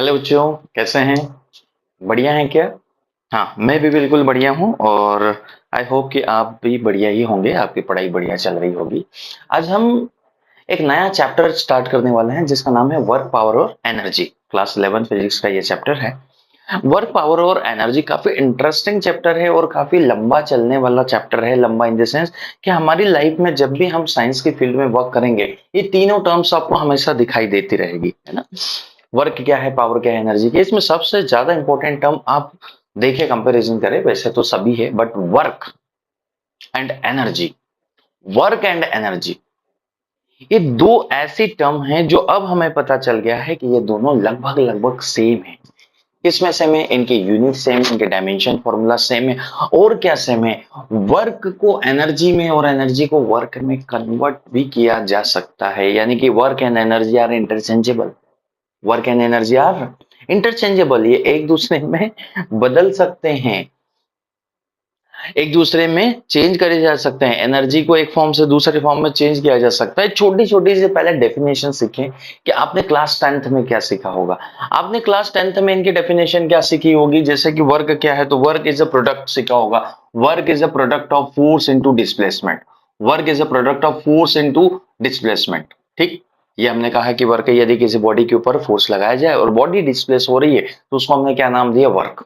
Hello बच्चों, कैसे हैं? बढ़िया हैं क्या? हाँ, मैं भी बिल्कुल बढ़िया हूँ और आई होप कि आप भी बढ़िया ही होंगे, आपकी पढ़ाई बढ़िया चल रही होगी। आज हम एक नया चैप्टर स्टार्ट करने वाले हैं जिसका नाम है वर्क पावर और एनर्जी। क्लास 11 फिजिक्स का ये चैप्टर है। वर्क पावर और एनर्जी काफी इंटरेस्टिंग चैप्टर है और काफी लंबा चलने वाला चैप्टर है। लंबा इन द सेंस कि हमारी लाइफ में जब भी हम साइंस की फील्ड में वर्क करेंगे, ये तीनों टर्म्स आपको हमेशा दिखाई देती रहेगी, है ना? वर्क क्या है, पावर क्या है, एनर्जी क्या है। इसमें सबसे ज्यादा इंपॉर्टेंट टर्म आप देखिए, कंपैरिजन करें, वैसे तो सभी है but work and energy, work and energy, ये दो ऐसी टर्म हैं जो अब हमें पता चल गया है कि ये दोनों लगभग लगभग सेम है। किसमें सेम है? इनके यूनिट सेम, इनके डायमेंशन फॉर्मूला सेम है। और क्या सेम है? वर्क को एनर्जी में और एनर्जी को वर्क में कन्वर्ट भी किया जा सकता है, यानी कि work and energy are interchangeable. Work and energy are interchangeable, ये एक दूसरे में बदल सकते हैं, एक दूसरे में चेंज करे जा सकते हैं। एनर्जी को एक फॉर्म से दूसरे फॉर्म में चेंज किया जा सकता है। छोटी छोटी से पहले डेफिनेशन सीखें कि आपने क्लास 10th में क्या सीखा होगा। आपने क्लास 10th में इनकी डेफिनेशन क्या सीखी होगी? जैसे कि वर्क क्या है, तो वर्क इज अ प्रोडक्ट सीखा होगा। Work is a product of force into displacement. Work is a product of force into displacement. ठीक, ये हमने कहा कि वर्क यदि किसी बॉडी के ऊपर फोर्स लगाया जाए और बॉडी डिस्प्लेस हो रही है तो उसको हमने क्या नाम दिया? वर्क।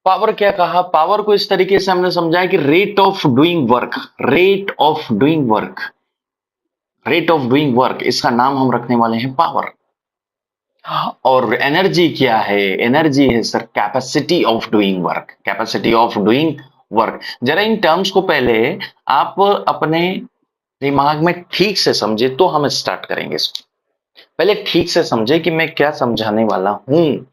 पावर क्या कहा? पावर को इस तरीके से हमने समझा कि rate of doing work, rate of doing work, rate of doing work, इसका नाम हम रखने वाले हैं पावर। और एनर्जी क्या है? एनर्जी है sir capacity of doing work, capacity of doing work. जरा इन टर्म्स को पहले आप अपने दिमाग में ठीक से समझे तो हम स्टार्ट करेंगे इसको। पहले ठीक से समझे कि मैं क्या समझाने वाला हूं।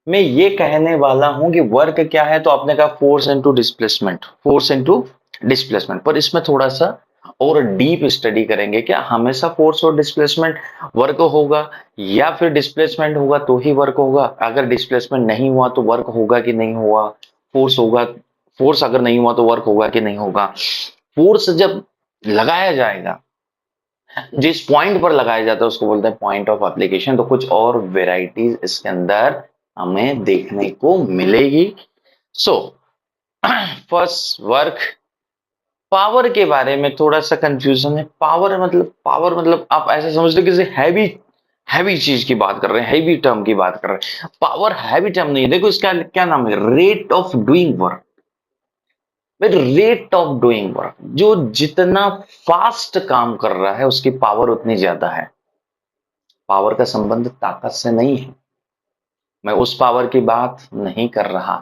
मैं ये कहने वाला हूं कि वर्क क्या है, तो आपने कहा force into displacement, force into displacement. पर इसमें थोड़ा सा और डीप स्टडी करेंगे। क्या हमेशा फोर्स और डिस्प्लेसमेंट वर्क होगा, या फिर डिस्प्लेसमेंट होगा तो ही वर्क होगा? अगर डिस्प्लेसमेंट नहीं हुआ तो वर्क होगा कि नहीं हुआ? फोर्स होगा, फोर्स अगर नहीं हुआ तो वर्क होगा कि नहीं होगा? फोर्स जब लगाया जाएगा, जिस पॉइंट पर लगाया जाता है उसको बोलते हैं पॉइंट ऑफ एप्लीकेशन। तो कुछ और वेराइटीज इसके अंदर हमें देखने को मिलेगी। So first work. पावर के बारे में थोड़ा सा कंफ्यूजन है। पावर मतलब आप ऐसा समझ लो किसी हैवी हैवी चीज की बात कर रहे हैं, हैवी टर्म की बात कर रहे हैं। पावर हैवी टर्म नहीं है। देखो इसका क्या नाम है? Rate of doing work. Rate of doing work, जो जितना फास्ट काम कर रहा है उसकी पावर उतनी ज्यादा है। पावर का संबंध ताकत से नहीं है। मैं उस पावर की बात नहीं कर रहा,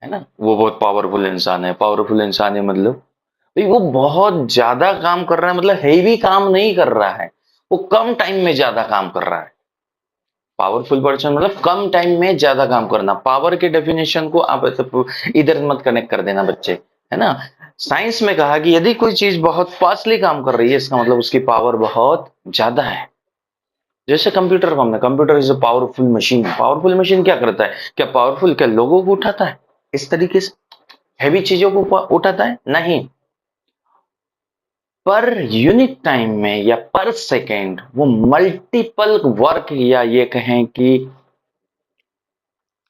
है ना? वो बहुत पावरफुल इंसान है, पावरफुल इंसान है मतलब भाई वो बहुत ज्यादा काम कर रहा है, मतलब हेवी काम नहीं कर रहा है, वो कम टाइम में ज्यादा काम कर रहा है। पावरफुल पर्सन मतलब कम टाइम में ज्यादा काम करना। पावर के डेफिनेशन को आप इधर मत कनेक्ट कर देना बच्चे, है ना? साइंस में कहा कि यदि कोई चीज बहुत फास्टली काम कर रही है, इसका मतलब उसकी पावर बहुत ज्यादा है। जैसे कंप्यूटर को हमने, computer is a powerful machine. Powerful machine क्या करता है? क्या पावरफुल क्या लोगों को उठाता है इस तरीके से, हैवी चीजों को उठाता है? नहीं। पर यूनिट टाइम में या पर सेकेंड वो मल्टीपल वर्क, या ये कहें कि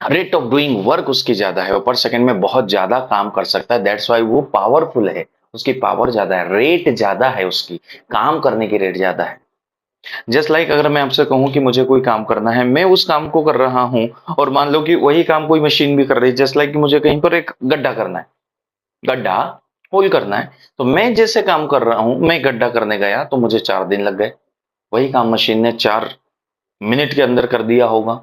रेट ऑफ डूइंग वर्क उसकी ज्यादा है, वो पर सेकेंड में बहुत ज्यादा काम कर सकता है। दैट्स वाई वो पावरफुल है, उसकी पावर ज्यादा है, रेट ज्यादा है, उसकी काम करने की रेट ज्यादा है। जस्ट लाइक अगर मैं आपसे कहूं कि मुझे कोई काम करना है, मैं उस काम को कर रहा हूं, और मान लो कि वही काम कोई मशीन भी कर रही है। जस्ट लाइक कि मुझे कहीं पर एक गड्ढा करना है, गड्ढा होल करना है, तो मैं जैसे काम कर रहा हूं, मैं गड्ढा करने गया तो मुझे 4 दिन लग गए। वही काम मशीन ने 4 मिनट के अंदर कर दिया होगा।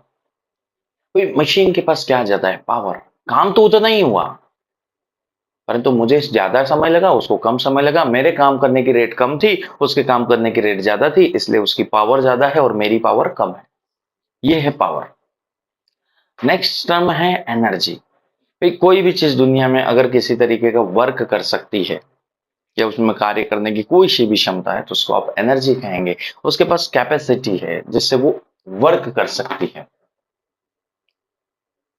कोई मशीन के पास क्या ज्यादा है? पावर। काम तो उतना ही हुआ, परंतु मुझे ज्यादा समय लगा, उसको कम समय लगा। मेरे काम करने की रेट कम थी, उसके काम करने की रेट ज्यादा थी, इसलिए उसकी पावर ज्यादा है और मेरी पावर कम है। ये है पावर। नेक्स्ट टर्म है एनर्जी। भाई कोई भी चीज दुनिया में अगर किसी तरीके का वर्क कर सकती है, या उसमें कार्य करने की कोई सी भी क्षमता है, तो उसको आप एनर्जी कहेंगे। उसके पास कैपेसिटी है जिससे वो वर्क कर सकती है।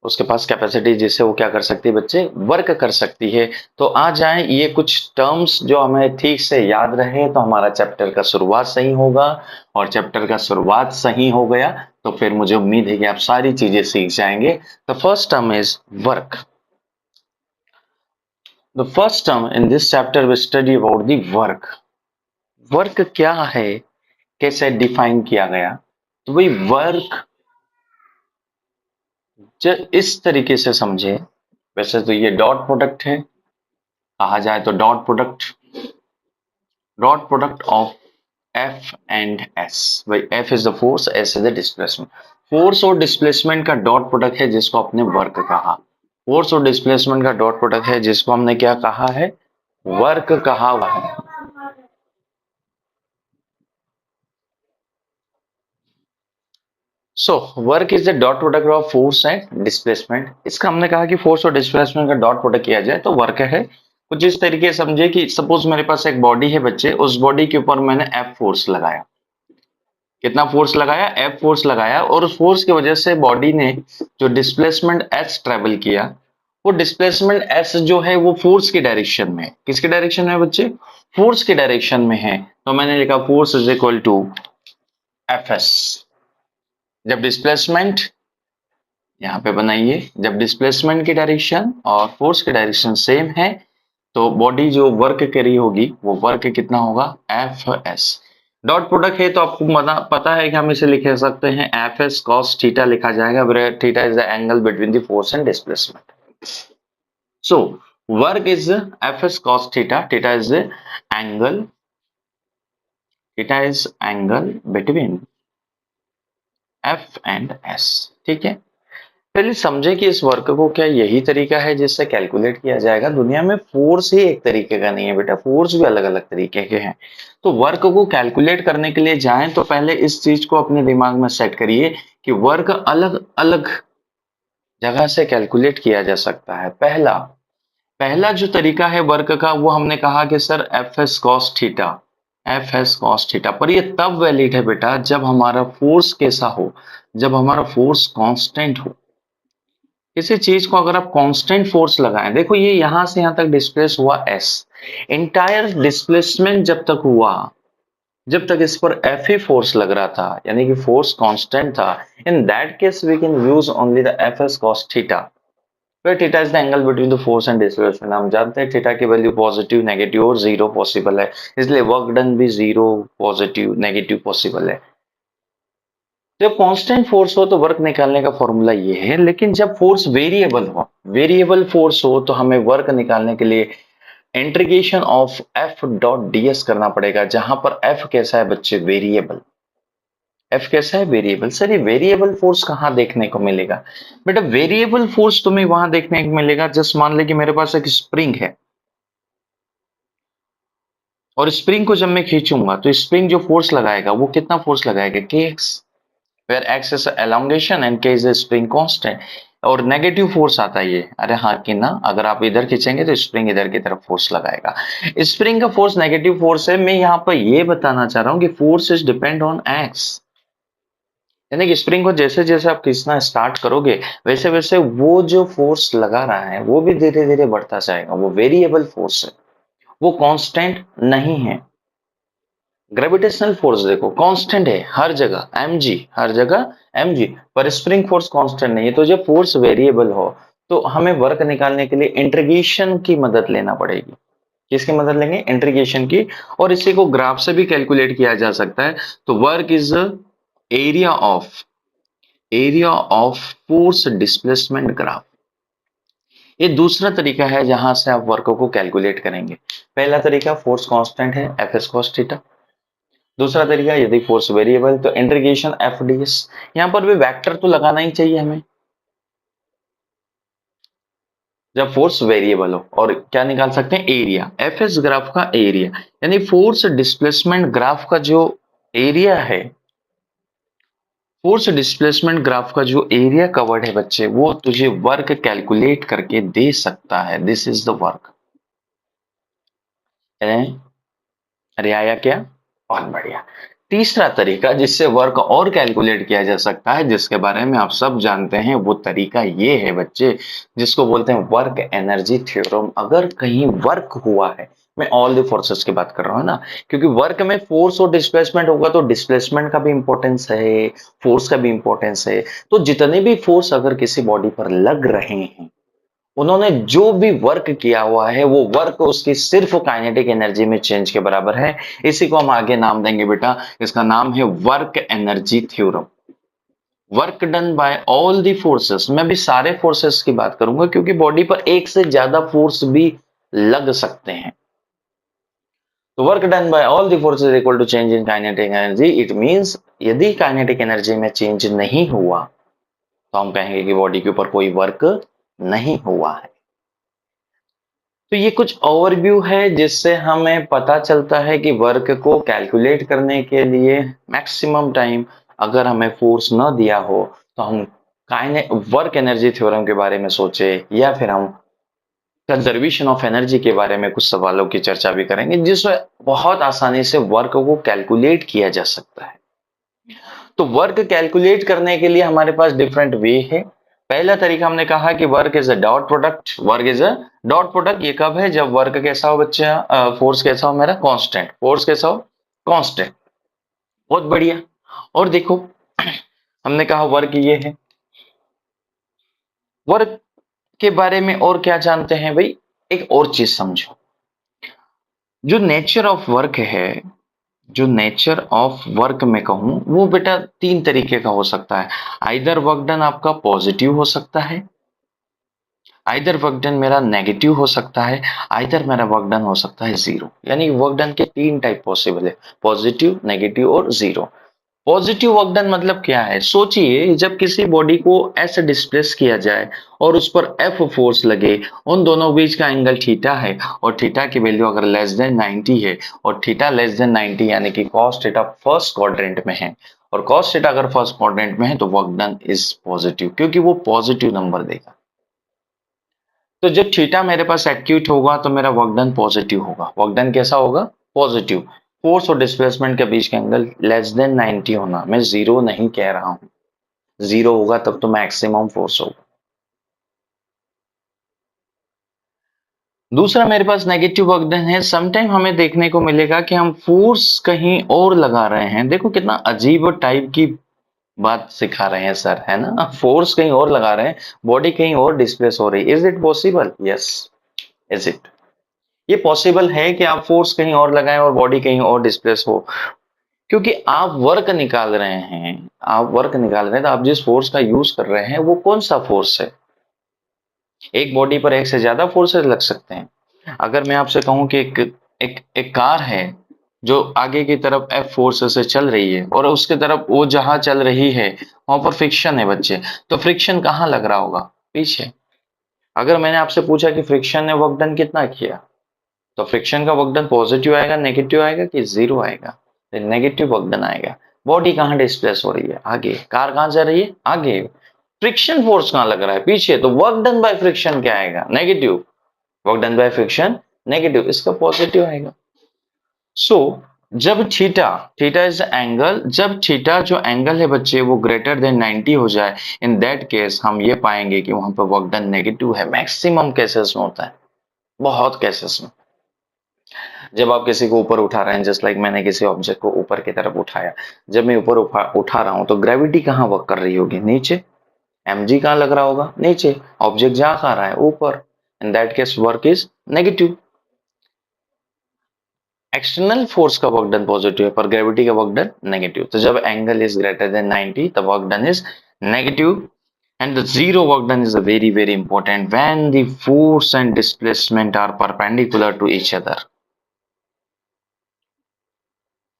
उसके पास कैपेसिटी जिससे वो क्या कर सकती है बच्चे, वर्क कर सकती है। तो आ जाए ये कुछ टर्म्स जो हमें ठीक से याद रहे तो हमारा चैप्टर का शुरुआत सही होगा, और चैप्टर का शुरुआत सही हो गया तो फिर मुझे उम्मीद है कि आप सारी चीजें सीख जाएंगे। The first term is work. The first term in this chapter we study about the work. Work क्या है, कैसे डिफाइन किया गया, तो वही वर्क इस तरीके से समझे। वैसे तो ये डॉट प्रोडक्ट है, कहा जाए तो dot product of F and S. भाई F is the force, S is the displacement. Force और डिस्प्लेसमेंट का डॉट प्रोडक्ट है जिसको आपने वर्क कहा। फोर्स और डिस्प्लेसमेंट का डॉट प्रोडक्ट है जिसको हमने क्या कहा है, वर्क कहा हुआ है। सो work is the dot product of force and displacement. इसका हमने कहा कि फोर्स और डिस्प्लेसमेंट का डॉट प्रोडक्ट किया जाए तो वर्क है। कुछ इस तरीके से समझे कि सपोज मेरे पास एक बॉडी है बच्चे, उस बॉडी के ऊपर मैंने एफ फोर्स लगाया। कितना फोर्स लगाया, एफ फोर्स लगाया, और उस फोर्स की वजह से बॉडी ने जो डिस्प्लेसमेंट एस ट्रेवल किया, वो डिस्प्लेसमेंट एस जो है वो फोर्स की डायरेक्शन में है। किसके डायरेक्शन में है बच्चे, फोर्स की डायरेक्शन में है। तो मैंने लिखा force is equal to F S. जब डिस्प्लेसमेंट, यहाँ पे बनाइए, जब डिस्प्लेसमेंट की डायरेक्शन और फोर्स की डायरेक्शन सेम है तो बॉडी जो वर्क करी होगी वो वर्क कितना होगा, एफ एस। डॉट प्रोडक्ट है तो आपको पता है कि हम इसे लिख सकते हैं एफ एस कॉस थीटा लिखा जाएगा, where theta is the angle between the force and displacement. So work is F S cos theta, theta is the angle, theta is angle between F and S. ठीक है, पहले समझे कि इस work को क्या यही तरीका है जिससे कैलकुलेट किया जाएगा। दुनिया में फोर्स ही एक तरीके का नहीं है बेटा, फोर्स भी अलग अलग तरीके के हैं। तो वर्क को कैलकुलेट करने के लिए जाएं तो पहले इस चीज को अपने दिमाग में सेट करिए कि वर्क अलग अलग जगह से कैलकुलेट किया जा सकता है। पहला पहला जो तरीका है वर्क का वो हमने कहा कि sir F S cos theta, F S cos theta. पर ये तब वैलिड है बेटा जब हमारा फोर्स कैसा हो, जब हमारा फोर्स कांस्टेंट हो। किसी चीज को अगर आप कांस्टेंट फोर्स लगाएं, देखो ये यहां से यहां तक डिस्प्लेस हुआ एस, इंटायर डिस्प्लेसमेंट जब तक हुआ, जब तक इस पर एफ ही फोर्स लग रहा था यानी कि फोर्स कांस्टेंट था, in that case we can use only the F S cos theta, where theta is the angle between the force and displacement. हम जानते हैं थीटा की वैल्यू पॉजिटिव, नेगेटिव और जीरो पॉसिबल है, इसलिए वर्क डन भी जीरो, पॉजिटिव, नेगेटिव पॉसिबल है। जब कांस्टेंट फोर्स हो तो वर्क निकालने का फॉर्मूला ये है, लेकिन जब फोर्स वेरिएबल हो, वेरिएबल फोर्स हो तो हमें वर्क निकालने के लिए integration of F dot DS करना पड़ेगा, जहां पर एफ कैसा है बच्चे, वेरिएबल। एफ कैसा है, वेरिएबल। सर ये वेरिएबल फोर्स कहां देखने को मिलेगा, बेटा वेरिएबल फोर्स तुम्हें वहां देखने को मिलेगा, जस्ट मान ले कि मेरे पास एक स्प्रिंग है और स्प्रिंग को जब मैं खींचूंगा तो स्प्रिंग जो फोर्स लगाएगा वो कितना फोर्स लगाएगा, के x, where x is elongation and k is a spring constant। और नेगेटिव फोर्स आता है ये, अरे हाँ कि ना, अगर आप इधर खींचेंगे तो स्प्रिंग इधर की तरफ फोर्स लगाएगा। स्प्रिंग का फोर्स नेगेटिव फोर्स है। मैं यहाँ पर ये बताना चाह रहा हूँ कि force is depend on x, यानी कि स्प्रिंग को जैसे जैसे आप खींचना स्टार्ट करोगे वैसे वैसे वो जो फोर्स लगा रहा है वो भी धीरे धीरे बढ़ता जाएगा। वो वेरिएबल फोर्स है, वो कांस्टेंट नहीं है। ग्रेविटेशनल फोर्स देखो कांस्टेंट है हर जगह, mg, हर जगह mg, पर स्प्रिंग फोर्स कांस्टेंट नहीं है। तो जब फोर्स वेरिएबल हो तो हमें वर्क निकालने के लिए इंटीग्रेशन की मदद लेना पड़ेगी। किसकी मदद लेंगे, इंटीग्रेशन की। और इसी को ग्राफ से भी कैलकुलेट किया जा सकता है। तो work is area of, area of force displacement graph. ये दूसरा तरीका है जहां से आप वर्क को कैलकुलेट करेंगे। पहला तरीका फोर्स कांस्टेंट है, एफ एस कॉस थीटा। दूसरा तरीका यदि फोर्स वेरिएबल तो इंटीग्रेशन एफ डी एस। यहां पर भी वेक्टर तो लगाना ही चाहिए हमें जब फोर्स वेरिएबल हो। और क्या निकाल सकते हैं, एरिया, एफ एस ग्राफ का एरिया, यानी फोर्स डिस्प्लेसमेंट ग्राफ का जो एरिया है, फोर्स डिस्प्लेसमेंट ग्राफ का जो एरिया कवर्ड है बच्चे, वो तुझे वर्क कैलकुलेट करके दे सकता है। This is the work. अरे आया क्या, बहुत बढ़िया। तीसरा तरीका जिससे वर्क और कैलकुलेट किया जा सकता है, जिसके बारे में आप सब जानते हैं, वो तरीका ये है बच्चे, जिसको बोलते हैं वर्क एनर्जी थ्योरम। अगर कहीं वर्क हुआ है, मैं ऑल द फोर्सेस की बात कर रहा हूँ ना, क्योंकि वर्क में फोर्स और डिस्प्लेसमेंट होगा तो डिस्प्लेसमेंट का भी इंपॉर्टेंस है, फोर्स का भी इंपॉर्टेंस है। तो जितने भी फोर्स अगर किसी बॉडी पर लग रहे हैं, उन्होंने जो भी वर्क किया हुआ है, वो वर्क उसकी सिर्फ काइनेटिक एनर्जी में चेंज के बराबर है। इसी को हम आगे नाम देंगे बेटा, इसका नाम है work energy theorem. Work done by all the forces, मैं भी सारे फोर्सेस की बात करूंगा, क्योंकि बॉडी पर एक से ज्यादा फोर्स भी लग सकते हैं। तो work done by all the forces equal to change in kinetic energy. It means यदि काइनेटिक एनर्जी में चेंज नहीं हुआ, तो हम कहेंगे कि बॉडी के ऊपर कोई वर्क नहीं हुआ है। तो ये कुछ ओवरव्यू है जिससे हमें पता चलता है कि वर्क को कैलकुलेट करने के लिए मैक्सिमम टाइम अगर हमें फोर्स न दिया हो, तो हम काइने वर्क एनर्जी थ्योरम के बारे में सोचे, या फिर हम कंजर्वेशन ऑफ एनर्जी के बारे में कुछ सवालों की चर्चा भी करेंगे, जिसमें बहुत आसानी से वर्क को कैलकुलेट किया जा सकता है। तो वर्क कैलकुलेट करने के लिए हमारे पास डिफरेंट वे है। पहला तरीका हमने कहा कि work is a dot product. Work is a dot product. ये कब है? जब वर्क कैसा हो बच्चे, फोर्स कैसा हो मेरा, कांस्टेंट। फोर्स कैसा हो? कांस्टेंट। बहुत बढ़िया। और देखो, हमने कहा वर्क ये है। वर्क के बारे में और क्या जानते हैं भाई? एक और चीज समझो, जो नेचर ऑफ वर्क है, जो नेचर ऑफ वर्क में कहूं, वो बेटा तीन तरीके का हो सकता है। आइदर वर्क डन आपका पॉजिटिव हो सकता है, आइदर वर्क डन मेरा नेगेटिव हो सकता है, आइदर मेरा वर्क डन हो सकता है जीरो। यानी वर्क डन के तीन टाइप पॉसिबल है, पॉजिटिव, नेगेटिव और जीरो। पॉजिटिव वर्क डन मतलब क्या है? सोचिए, जब किसी बॉडी को ऐसे डिस्प्लेस किया जाए और उस पर एफ फोर्स लगे, उन दोनों बीच का एंगल थीटा है, और थीटा की वैल्यू अगर लेस देन 90 है, और थीटा लेस देन 90 यानी कि कॉस थीटा फर्स्ट क्वाड्रेंट में है, और कॉस थीटा अगर फर्स्ट क्वाड्रेंट में है, तो वर्क डन इज पॉजिटिव, क्योंकि वो पॉजिटिव नंबर देगा। तो जब थीटा मेरे पास एक्यूट होगा, तो मेरा वर्क डन पॉजिटिव होगा। वर्क डन कैसा होगा? पॉजिटिव। फोर्स और डिस्प्लेसमेंट के बीच का एंगल लेस देन 90 होना, मैं जीरो नहीं कह रहा हूं। जीरो होगा तब तो मैक्सिमम फोर्स होगा। दूसरा मेरे पास नेगेटिव वर्क डन है। समटाइम हमें देखने को मिलेगा कि हम फोर्स कहीं और लगा रहे हैं। देखो कितना अजीब टाइप की बात सिखा रहे हैं सर, है ना? फोर्स कहीं और लगा रहे हैं, बॉडी कहीं और डिस्प्लेस हो रही है। Is it possible? Yes. Is it? ये पॉसिबल है कि आप फोर्स कहीं और लगाएं और बॉडी कहीं और डिस्प्लेस हो, क्योंकि आप वर्क निकाल रहे हैं। आप वर्क निकाल रहे हैं, तो आप जिस फोर्स का यूज कर रहे हैं, वो कौन सा फोर्स है? एक बॉडी पर एक से ज्यादा फोर्सेस लग सकते हैं। अगर मैं आपसे कहूं कि एक कार है, जो आगे की तरफ एफ फोर्स से चल रही है, और उसके तरफ वो जहां चल रही है, वहां पर फ्रिक्शन है बच्चे, तो फ्रिक्शन कहाँ लग रहा होगा? पीछे। अगर मैंने आपसे पूछा कि फ्रिक्शन ने वर्क डन कितना किया, तो फ्रिक्शन का वर्क डन पॉजिटिव आएगा, नेगेटिव आएगा कि जीरो आएगा? नेगेटिव वर्क डन आएगा। बॉडी कहाँ डिस्प्लेस हो रही है? आगे। कार कहाँ जा रही है? आगे। फ्रिक्शन फोर्स कहाँ लग रहा है? पीछे। तो वर्क डन बाय फ्रिक्शन क्या आएगा? Negative. Work done by friction negative, इसका पॉजिटिव आएगा। सो जब थीटा, थीटा इज एंगल, जब थीटा जो एंगल है बच्चे वो ग्रेटर देन 90 हो जाए, इन दैट केस हम ये पाएंगे कि वहां पर वर्क डन नेगेटिव है। मैक्सिमम केसेस में होता है, बहुत केसेस में। जब आप किसी को ऊपर उठा रहे हैं, जस्ट लाइक मैंने किसी ऑब्जेक्ट को ऊपर की तरफ उठाया, जब मैं ऊपर उठा रहा हूं, तो ग्रेविटी कहाँ वर्क कर रही होगी? नीचे। mg कहाँ लग रहा होगा? नीचे। ऑब्जेक्ट जा कहाँ रहा है? ऊपर। इन that case work is negative. External force का वर्क डन पॉजिटिव है, पर ग्रेविटी का वर्क डन नेगेटिव। तो जब angle is greater than 90, the work done is negative. And the zero work done is a very very important when the force and displacement are perpendicular to each other।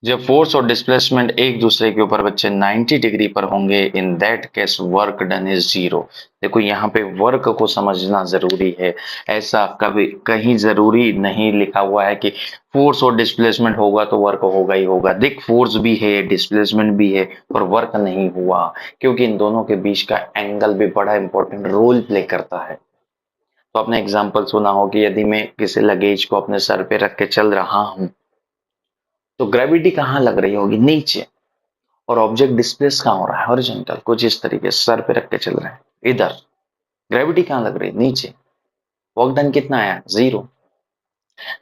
जब force और displacement एक दूसरे के ऊपर बच्चे 90 degree पर होंगे, इन that case work done is zero. देखो यहाँ पे वर्क को समझना जरूरी है। ऐसा कभी कहीं जरूरी नहीं लिखा हुआ है कि फोर्स और डिस्प्लेसमेंट होगा तो वर्क होगा ही होगा। देख, फोर्स भी है, डिस्प्लेसमेंट भी है, पर वर्क नहीं हुआ, क्योंकि इन दोनों के बीच का एंगल भी बड़ा इंपॉर्टेंट रोल प्ले करता है। तो आपने एग्जाम्पल सुना हो कि यदि मैं किसी लगेज को अपने सर पे रख के चल रहा हूं, तो ग्रेविटी कहाँ लग रही होगी? नीचे। और ऑब्जेक्ट डिस्प्लेस कहाँ हो रहा है? हॉरिजॉन्टल, कुछ इस तरीके से सर पे रख के चल रहे हैं इधर। ग्रेविटी कहाँ लग रही है? नीचे। वर्क डन कितना आया? 0।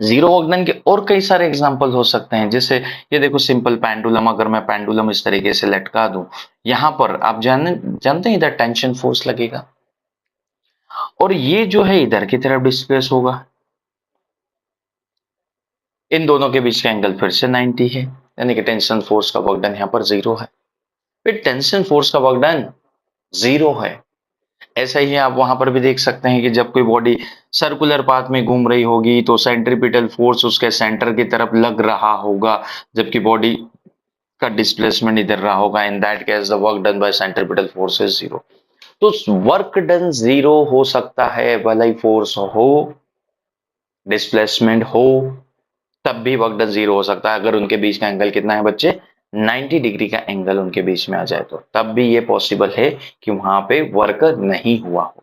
जीरो वर्क डन के और कई सारे एग्जांपल हो सकते हैं, जैसे ये देखो सिंपल पेंडुलम, अगर मैं पेंडुलम इस तरीके से लटका दूं, यहां पर आप जानते हैं इधर टेंशन फोर्स लगेगा, और ये जो है इधर की तरफ डिस्प्लेस होगा। इन दोनों के बीच का एंगल फिर से 90 है, यानी कि टेंशन फोर्स का वर्क डन यहाँ पर 0 है। फिर टेंशन फोर्स का वर्क डन 0 है। ऐसा ही आप वहां पर भी देख सकते हैं कि जब कोई बॉडी सर्कुलर पाथ में घूम रही होगी तो सेंट्रीपिटल फोर्स उसके सेंटर की तरफ लग रहा होगा, जबकि बॉडी का डिस्प्लेसमेंट इधर रहा होगा। इन that case the work done bye centripetal force is 0। तो वर्क डन 0 हो सकता है, भले ही फोर्स हो, डिस्प्लेसमेंट हो, तब भी वर्क डन 0 हो सकता है। अगर उनके बीच का एंगल कितना है बच्चे? 90 डिग्री का एंगल उनके बीच में आ जाए तो तब भी ये पॉसिबल है कि वहां पे वर्क नहीं हुआ हो।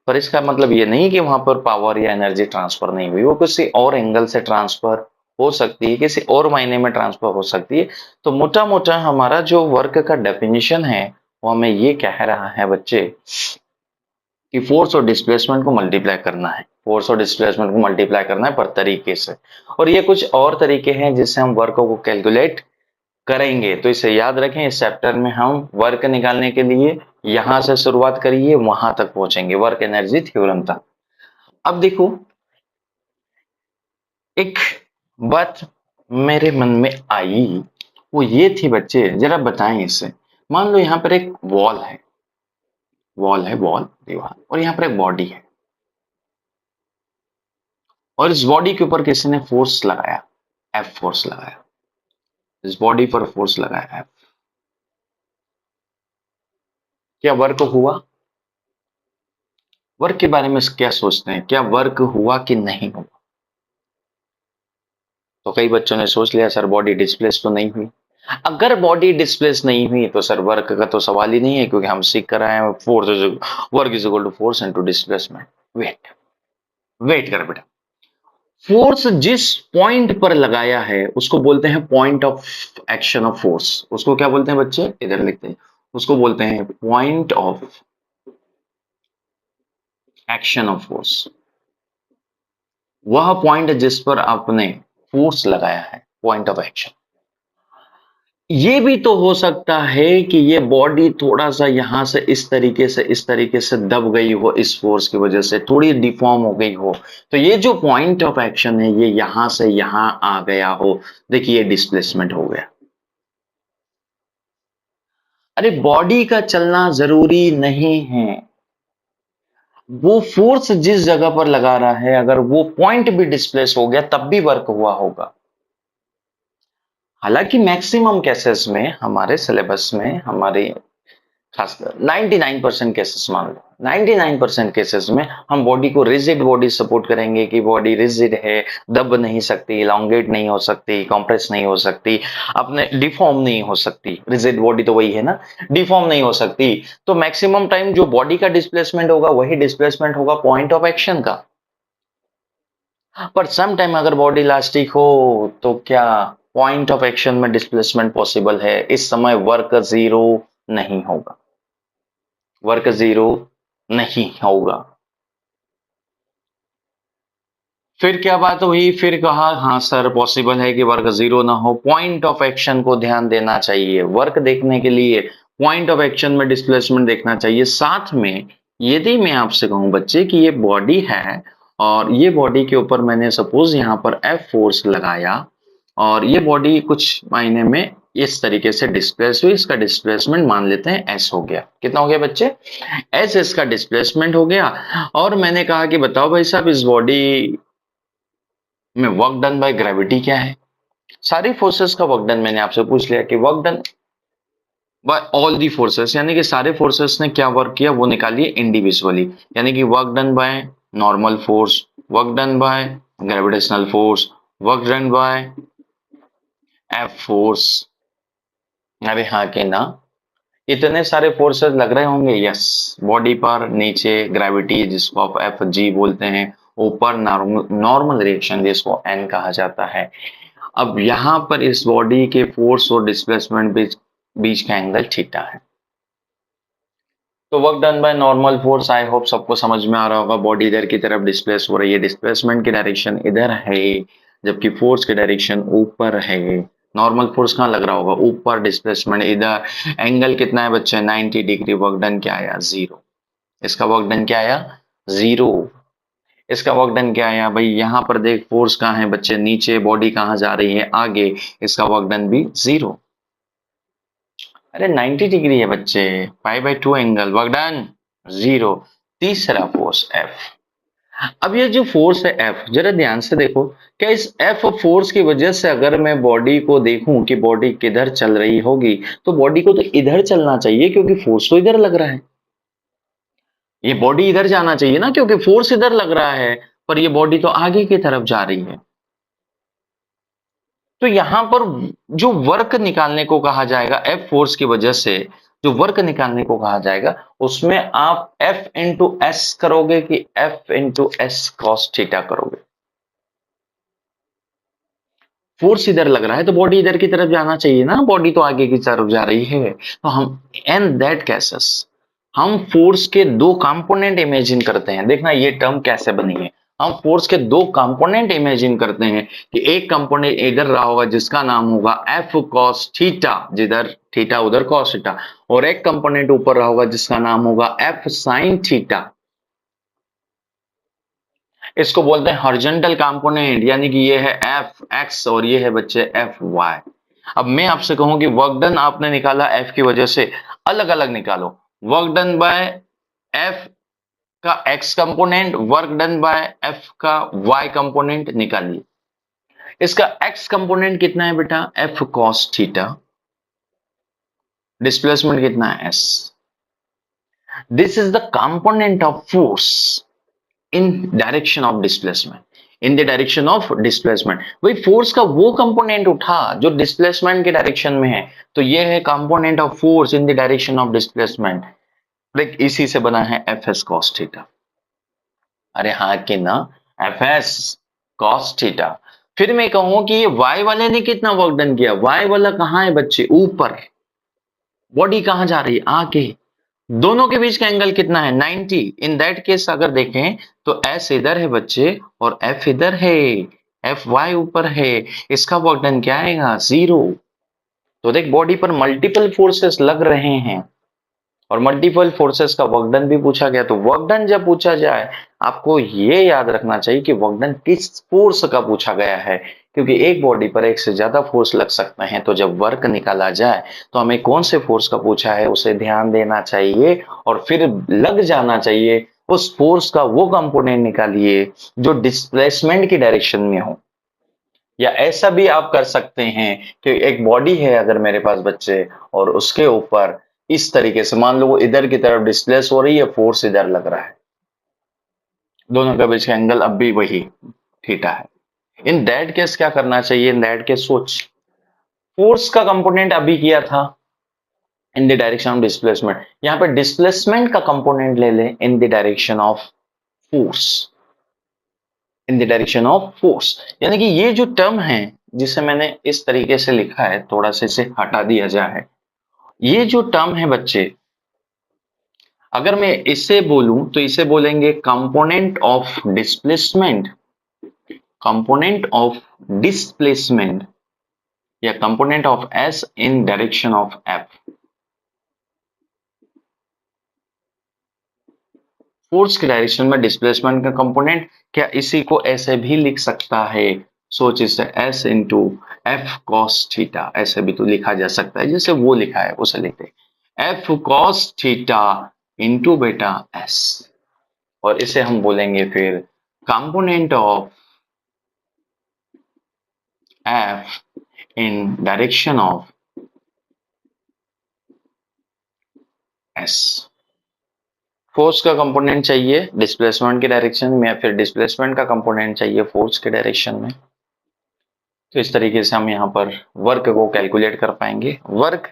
पर इसका मतलब ये नहीं कि वहां पर पावर या एनर्जी ट्रांसफर नहीं हुई, वो किसी और एंगल से ट्रांसफर हो सकती है, किसी और मायने में ट्रांसफर हो सकती है। तो मोटा मोटा हमारा जो वर्क का डेफिनेशन है वो हमें ये कह रहा है बच्चे कि फोर्स और डिस्प्लेसमेंट को मल्टीप्लाई करना है, फोर्स और डिस्प्लेसमेंट को मल्टीप्लाई करना है पर तरीके से। और ये कुछ और तरीके हैं जिससे हम वर्क को कैलकुलेट करेंगे। तो इसे याद रखें, इस चैप्टर में हम वर्क निकालने के लिए यहां से शुरुआत करिए, वहां तक पहुंचेंगे, वर्क एनर्जी थ्योरम तक। अब देखो, एक बात मेरे मन में आई, वो ये थी बच्चे, जरा बताएं इसे। मान लो यहाँ पर एक वॉल है, वॉल दीवार, और यहाँ पर एक बॉडी है, और इस बॉडी के ऊपर किसी ने फोर्स लगाया, एफ फोर्स लगाया, इस बॉडी पर फोर्स लगाया एफ। क्या वर्क हुआ? वर्क के बारे में क्या सोचते हैं, क्या वर्क हुआ कि नहीं हुआ? तो कई बच्चों ने सोच लिया सर बॉडी डिस्प्लेस तो नहीं हुई। अगर बॉडी डिस्प्लेस नहीं हुई तो सर वर्क का तो सवाल ही नहीं है, क्योंकि हम सीख कर आए हैं force is work is equal to force into displacement. Wait wait कर बेटा, फोर्स जिस पॉइंट पर लगाया है उसको बोलते हैं point of action of force. उसको क्या बोलते हैं बच्चे? इधर लिखते हैं, उसको बोलते हैं point of action of force. वह पॉइंट जिस पर आपने फोर्स लगाया है, पॉइंट ऑफ एक्शन। ये भी तो हो सकता है कि ये बॉडी थोड़ा सा यहां से इस तरीके से दब गई हो, इस फोर्स की वजह से थोड़ी डिफॉर्म हो गई हो, तो ये जो पॉइंट ऑफ एक्शन है ये यहां से यहां आ गया हो। देखिए डिस्प्लेसमेंट हो गया। अरे बॉडी का चलना जरूरी नहीं है, वो फोर्स जिस जगह पर लगा रहा है अगर वो पॉइंट भी डिस्प्लेस हो गया तब भी वर्क हुआ होगा। हालांकि मैक्सिमम केसेस में हमारे सिलेबस में, हमारे खासकर 99% केसेस मान लो, 99% केसेस में हम बॉडी को रिजिड बॉडी सपोर्ट करेंगे कि बॉडी रिजिड है, दब नहीं सकती, इलांगेट नहीं हो सकती, कंप्रेस नहीं हो सकती, अपने डिफॉर्म नहीं हो सकती। रिजिड बॉडी तो वही है ना, डिफॉर्म नहीं हो सकती। तो मैक्सिमम टाइम जो बॉडी का डिस्प्लेसमेंट होगा वही डिस्प्लेसमेंट होगा पॉइंट ऑफ एक्शन का। पर सम टाइम अगर बॉडी इलास्टिक हो तो क्या पॉइंट ऑफ एक्शन में डिस्प्लेसमेंट पॉसिबल है? इस समय वर्क जीरो नहीं होगा, वर्क जीरो नहीं होगा। फिर क्या बात हुई? फिर कहा हाँ सर पॉसिबल है कि वर्क जीरो ना हो, पॉइंट ऑफ एक्शन को ध्यान देना चाहिए। वर्क देखने के लिए पॉइंट ऑफ एक्शन में डिस्प्लेसमेंट देखना चाहिए। साथ में यदि मैं आपसे कहूं बच्चे कि ये बॉडी है और ये बॉडी के ऊपर मैंने सपोज यहां पर एफ फोर्स लगाया, और ये बॉडी कुछ मायने में इस तरीके से डिस्प्लेस हुई, इसका डिस्प्लेसमेंट मान लेते हैं एस हो गया। कितना हो गया बच्चे? एस इसका डिस्प्लेसमेंट हो गया। और मैंने कहा कि बताओ भाई साहब इस बॉडी में वर्क डन बाय ग्रेविटी क्या है? सारी फोर्सेस का वर्क डन मैंने आपसे पूछ लिया कि work done by all the forces, यानी कि सारे फोर्सेस ने क्या वर्क किया वो निकालिए इंडिविजुअली। यानी कि work done by normal force, work done by gravitational force, work done bye F force. अरे हाँ कि ना? इतने सारे फोर्सेस लग रहे होंगे। यस, बॉडी पर नीचे ग्रेविटी जिसको आप एफ जी बोलते हैं, ऊपर नॉर्मल रिएक्शन जिसको एन कहा जाता है। अब यहां पर इस बॉडी के फोर्स और डिस्प्लेसमेंट बीच बीच का एंगल थीटा है। तो work done by normal force, I hope सबको समझ में आ रहा होगा। बॉडी इधर की तरफ डिस्प्लेस हो रही है, डिस्प्लेसमेंट की डायरेक्शन इधर है, जबकि फोर्स की डायरेक्शन ऊपर है। नॉर्मल फोर्स कहाँ लग रहा होगा? ऊपर, डिस्प्लेसमेंट इधर। एंगल कितना है बच्चे? 90 डिग्री। वर्क डन क्या आया? जीरो। इसका वर्क डन क्या आया? जीरो। इसका वर्क डन क्या आया भाई? यहां पर देख, फोर्स कहाँ है बच्चे? नीचे। बॉडी कहाँ जा रही है? आगे। इसका वर्क डन भी जीरो। अरे 90 डिग्री है बच्चे, पाई/2 एंगल, वर्क डन जीरो। तीसरा फोर्स एफ। अब ये जो फोर्स है एफ, जरा ध्यान से देखो। क्या इस एफ फोर्स की वजह से अगर मैं बॉडी को देखूं कि बॉडी किधर चल रही होगी, तो बॉडी को तो इधर चलना चाहिए क्योंकि फोर्स तो इधर लग रहा है। ये बॉडी इधर जाना चाहिए ना, क्योंकि फोर्स इधर लग रहा है, पर ये बॉडी तो आगे की तरफ जा रही है। तो यहां पर जो वर्क निकालने को कहा जाएगा एफ फोर्स की वजह से, जो वर्क निकालने को कहा जाएगा, उसमें आप एफ इंटू एस करोगे कि F into S cos theta करोगे? फोर्स इधर लग रहा है तो बॉडी इधर की तरफ जाना चाहिए ना, बॉडी तो आगे की तरफ जा रही है। तो हम इन दैट केसेस हम फोर्स के दो कंपोनेंट इमेजिन करते हैं। देखना ये टर्म कैसे बनी है। हम फोर्स के दो कंपोनेंट इमेजिन करते हैं कि एक कंपोनेंट इधर रहा होगा जिसका नाम होगा एफ कॉस थीटा, जिधर थीटा उधर कॉस थीटा, और एक कंपोनेंट ऊपर रहा होगा जिसका नाम होगा एफ साइन थीटा। इसको बोलते हैं हॉरिजॉन्टल कंपोनेंट, यानी कि ये है एफ एक्स और ये है बच्चे एफ वाई। अब मैं आपसे कहूं कि वर्क डन आपने निकाला एफ की वजह से, अलग अलग निकालो। वर्क डन बाय एफ का x component, work done bye F का वाई कंपोनेंट निकालिए। इसका एक्स कंपोनेंट कितना है बेटा? F cos theta. डिस्प्लेसमेंट कितना है? S. This is the component of force in direction of displacement. In the direction of displacement, वही फोर्स का वो कंपोनेंट उठा जो डिस्प्लेसमेंट के डायरेक्शन में है, तो ये है component of force in the direction of displacement. Like इसी से बना है एफ एस कॉस थीटा। अरे हाँ कि ना, एफ एस कॉस थीटा। फिर मैं कहूं कि ये वाई वाले ने कितना वर्क डन किया? वाई वाला कहां है बच्चे? ऊपर। बॉडी कहां जा रही है? आगे। दोनों के बीच का एंगल कितना है? 90। इन दैट केस अगर देखें तो एस इधर है बच्चे और एफ इधर है, एफ वाई ऊपर है। इसका वर्क डन क्या आएगा? जीरो। तो देख, बॉडी पर मल्टीपल फोर्सेस लग रहे हैं और मल्टीपल फोर्सेस का वर्क डन भी पूछा गया। तो वर्क डन जब पूछा जाए, आपको ये याद रखना चाहिए कि वर्क डन किस फोर्स का पूछा गया है, क्योंकि एक बॉडी पर एक से ज्यादा फोर्स लग सकते हैं। तो जब वर्क निकाला जाए तो हमें कौन से फोर्स का पूछा है उसे ध्यान देना चाहिए और फिर लग जाना चाहिए। उस फोर्स का वो कंपोनेंट निकालिए जो डिस्प्लेसमेंट की डायरेक्शन में हो। या ऐसा भी आप कर सकते हैं कि एक बॉडी है अगर मेरे पास बच्चे, और उसके ऊपर इस तरीके से मान लो वो इधर की तरफ डिस्प्लेस हो रही है, फोर्स इधर लग रहा है, दोनों के बीच का एंगल अब भी वही थीटा है। इन दैट केस क्या करना चाहिए? इन दैट केस सोच, फोर्स का कंपोनेंट अभी किया था in the direction of displacement, यहां पे डिस्प्लेसमेंट का कंपोनेंट ले ले in the direction of force. In the direction of force, यानी कि ये जो टर्म है जिसे मैंने इस तरीके से लिखा है, थोड़ा सा इसे हटा दिया जाए। ये जो टर्म है बच्चे, अगर मैं इसे बोलूं तो इसे बोलेंगे component of displacement, component of displacement, या component of S in direction of F. Force के डायरेक्शन में डिस्प्लेसमेंट का कंपोनेंट, क्या इसी को ऐसे भी लिख सकता है? सोच, इसे S into F cos theta ऐसे भी तो लिखा जा सकता है, जैसे वो लिखा है उसे लिखते एफ कॉस थीटा इंटू बेटा एस, और इसे हम बोलेंगे फिर component of F in direction of S. Force का कंपोनेंट चाहिए डिस्प्लेसमेंट के डायरेक्शन में, या फिर डिस्प्लेसमेंट का कंपोनेंट चाहिए फोर्स के डायरेक्शन में। तो इस तरीके से हम यहाँ पर वर्क को कैलकुलेट कर पाएंगे। वर्क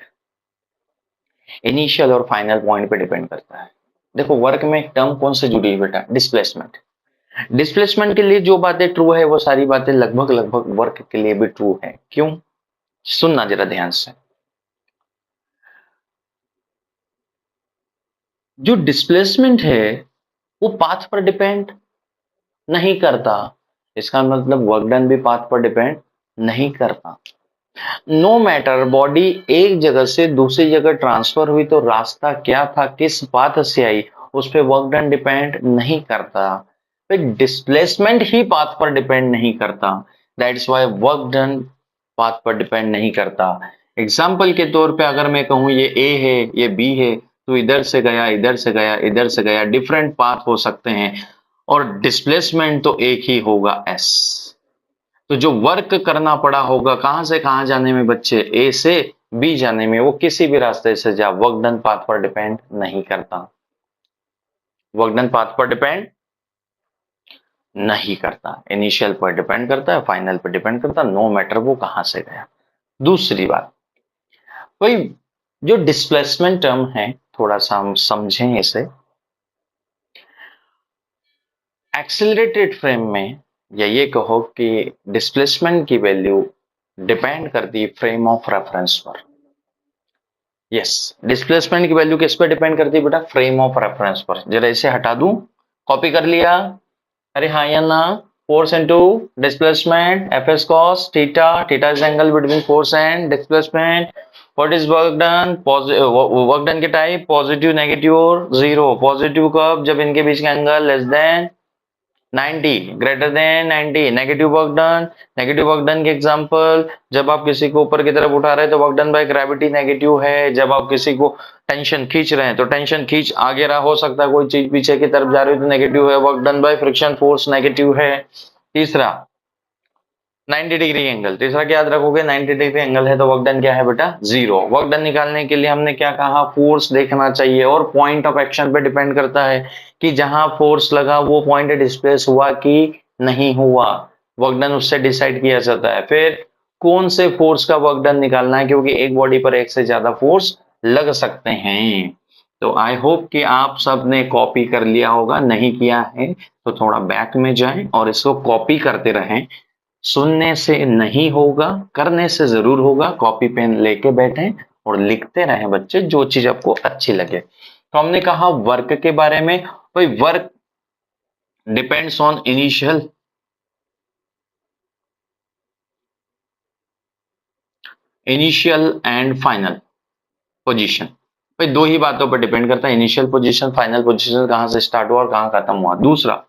इनिशियल और फाइनल पॉइंट पे डिपेंड करता है। देखो वर्क में एक टर्म कौन से जुड़ी है बेटा? डिस्प्लेसमेंट। डिस्प्लेसमेंट के लिए जो बातें ट्रू है वो सारी बातें लगभग लगभग वर्क के लिए भी ट्रू है। क्यों? सुनना जरा ध्यान से। जो डिस्प्लेसमेंट है वो पाथ पर डिपेंड नहीं करता, इसका मतलब वर्क डन भी पाथ पर डिपेंड नहीं करता। नो मैटर बॉडी एक जगह से दूसरी जगह ट्रांसफर हुई तो रास्ता क्या था, किस पाथ से आई, उस पर वर्क डन डिपेंड नहीं करता। फिर डिस्प्लेसमेंट ही पाथ पर डिपेंड नहीं करता, that's why work done path पर डिपेंड नहीं करता। एग्जाम्पल के तौर पे अगर मैं कहूं ये ए है ये बी है, तो इधर से गया इधर से गया इधर से गया, डिफरेंट पाथ हो सकते हैं और डिस्प्लेसमेंट तो एक ही होगा एस। तो जो वर्क करना पड़ा होगा कहां से कहां जाने में बच्चे, ए से बी जाने में, वो किसी भी रास्ते से जा, वर्क डन पाथ पर डिपेंड नहीं करता, वर्क डन पाथ पर डिपेंड नहीं करता, इनिशियल पर डिपेंड करता है, फाइनल पर डिपेंड करता, नो मैटर वो कहां से गया। दूसरी बात, भाई जो डिस्प्लेसमेंट टर्म है थोड़ा सा हम समझें इसे। एक्सेलरेटेड फ्रेम में, या ये कहो कि डिस्प्लेसमेंट की वैल्यू डिपेंड करती है फ्रेम ऑफ रेफरेंस पर। यस, डिस्प्लेसमेंट की वैल्यू किस पर डिपेंड करती है बेटा, फ्रेम ऑफ रेफरेंस पर। जरा इसे हटा दूं, कॉपी कर लिया, अरे हाँ या ना। Force into displacement, F S cos theta, theta is angle between force and displacement. What is work done, work done के टाइप पॉजिटिव नेगेटिव और जीरो। पॉजिटिव कब, जब इनके बीच का angle less than 90, greater than 90। Negative work done, negative work done के example, जब आप किसी को ऊपर की तरफ उठा रहे हैं तो work done by gravity negative है। जब आप किसी को टेंशन खींच रहे हैं तो टेंशन खींच आगे रहा, हो सकता है कोई चीज पीछे की तरफ जा रही हो तो नेगेटिव है, work done by friction force negative है। तीसरा 90 डिग्री एंगल, तीसरा क्या याद रखोगे, 90 डिग्री एंगल है तो वर्क डन क्या है बेटा, जीरो। वर्क डन निकालने के लिए हमने क्या कहा, फोर्स देखना चाहिए और पॉइंट ऑफ एक्शन पे डिपेंड करता है कि जहां फोर्स लगा वो पॉइंट डिस्प्लेस हुआ कि नहीं हुआ, वर्क डन उससे डिसाइड किया जाता है। फिर कौन से फोर्स का वर्क डन निकालना है, क्योंकि एक बॉडी पर एक से ज्यादा फोर्स लग सकते हैं। तो आई होप कि आप सब ने कॉपी कर लिया होगा, नहीं किया है तो थोड़ा बैक में जाएं और इसको कॉपी करते रहें। सुनने से नहीं होगा, करने से जरूर होगा। कॉपी पेन लेके बैठे और लिखते रहें बच्चे, जो चीज आपको अच्छी लगे। तो हमने कहा वर्क के बारे में, भाई work depends on initial and final position. भाई दो ही बातों पर डिपेंड करता है, इनिशियल पोजीशन फाइनल पोजीशन, कहां से स्टार्ट हुआ और कहां खत्म हुआ। दूसरा,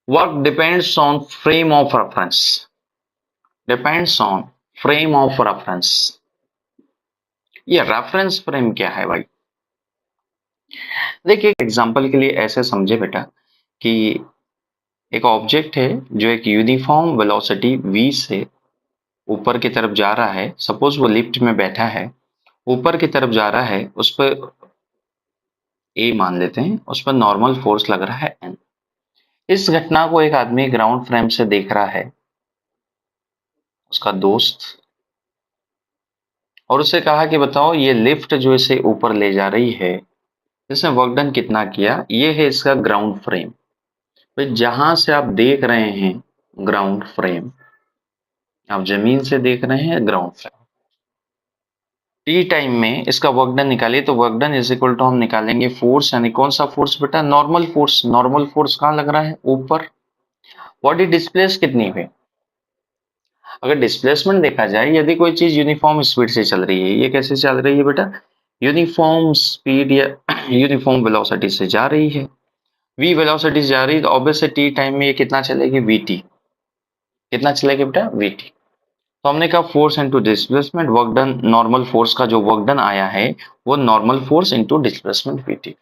work depends on frame of reference, depends on frame of reference. ये रेफरेंस फ्रेम क्या है भाई, देखिए एग्जांपल के लिए ऐसे समझे बेटा कि एक ऑब्जेक्ट है जो एक यूनिफॉर्म वेलोसिटी v से ऊपर की तरफ जा रहा है। सपोज वो लिफ्ट में बैठा है, ऊपर की तरफ जा रहा है, उस पर a मान लेते हैं, उस पर नॉर्मल फोर्स लग रहा है n। इस घटना को एक आदमी ग्राउंड फ्रेम से देख रहा है, उसका दोस्त, और उससे कहा कि बताओ ये लिफ्ट जो इसे ऊपर ले जा रही है, इसने वर्क डन कितना किया। ये है इसका ग्राउंड फ्रेम। तो जहां से आप देख रहे हैं ग्राउंड फ्रेम, आप जमीन से देख रहे हैं ग्राउंड फ्रेम, टी टाइम में इसका वर्क डन निकालिए तो work done is equal to हम निकालेंगे फोर्स, यानी कौन सा फोर्स बेटा, नॉर्मल फोर्स। नॉर्मल फोर्स कहाँ लग रहा है, ऊपर। बॉडी डिस्प्लेस कितनी हुई, अगर डिस्प्लेसमेंट देखा जाए, यदि कोई चीज यूनिफॉर्म स्पीड से चल रही है, ये कैसे चल रही है बेटा, यूनिफॉर्म स्पीड या यूनिफॉर्म वेलोसिटी से जा रही है, v वेलोसिटी से जा रही है, तो ऑब्वियसली टी टाइम में ये कितना चलेगी, vt। कितना चलेगी बेटा, vt। तो हमने कहा force into displacement, work done, normal force का जो वर्क डन आया है वो normal force into displacement vt।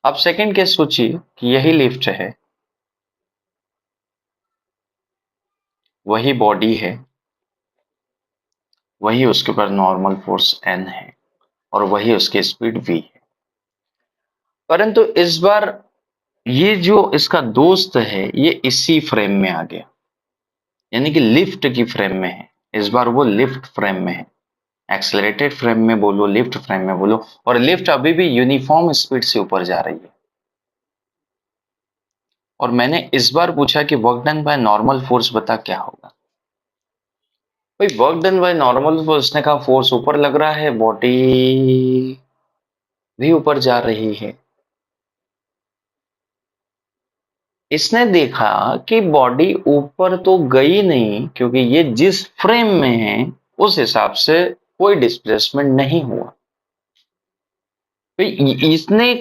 अब सेकंड केस सोचिए कि यही लिफ्ट है, वही बॉडी है, वही उसके ऊपर नॉर्मल फोर्स n है और वही उसकी स्पीड v है, परंतु इस बार ये जो इसका दोस्त है ये इसी फ्रेम में आ गया, यानी कि लिफ्ट की फ्रेम में है। इस बार वो लिफ्ट फ्रेम में है, एक्सेलरेटेड फ्रेम में बोलो, लिफ्ट फ्रेम में बोलो, और लिफ्ट अभी भी यूनिफॉर्म स्पीड से ऊपर जा रही है। और मैंने इस बार पूछा कि work done by normal force बता क्या होगा। भाई work done by normal force ने कहा फोर्स ऊपर लग रहा है, बॉडी भी ऊपर जा रही है। इसने देखा कि बॉडी ऊपर तो गई नहीं, क्योंकि ये जिस फ्रेम में है उस हिसाब से कोई डिस्प्लेसमेंट नहीं हुआ। तो इसने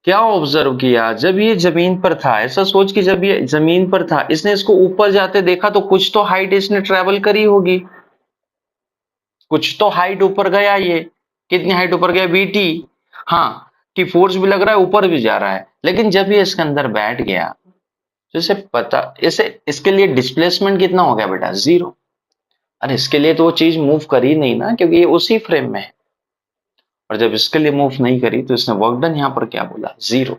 क्या ऑब्जर्व किया, जब ये जमीन पर था, ऐसा सोच कि जब ये जमीन पर था इसने इसको ऊपर जाते देखा, तो कुछ तो हाइट इसने ट्रेवल करी होगी, कुछ तो हाइट ऊपर गया ये। कितनी हाइट ऊपर गया, वीटी। हाँ, कि फोर्स भी लग रहा है, ऊपर भी जा रहा है। लेकिन जब ये इसके अंदर बैठ गया तो इसे पता, इसे इसके लिए डिस्प्लेसमेंट कितना हो गया बेटा, 0। अरे इसके लिए तो वो चीज मूव करी नहीं ना, क्योंकि ये उसी फ्रेम में है। और जब इसके लिए मूव नहीं करी तो इसने वर्क डन यहां पर क्या बोला, 0।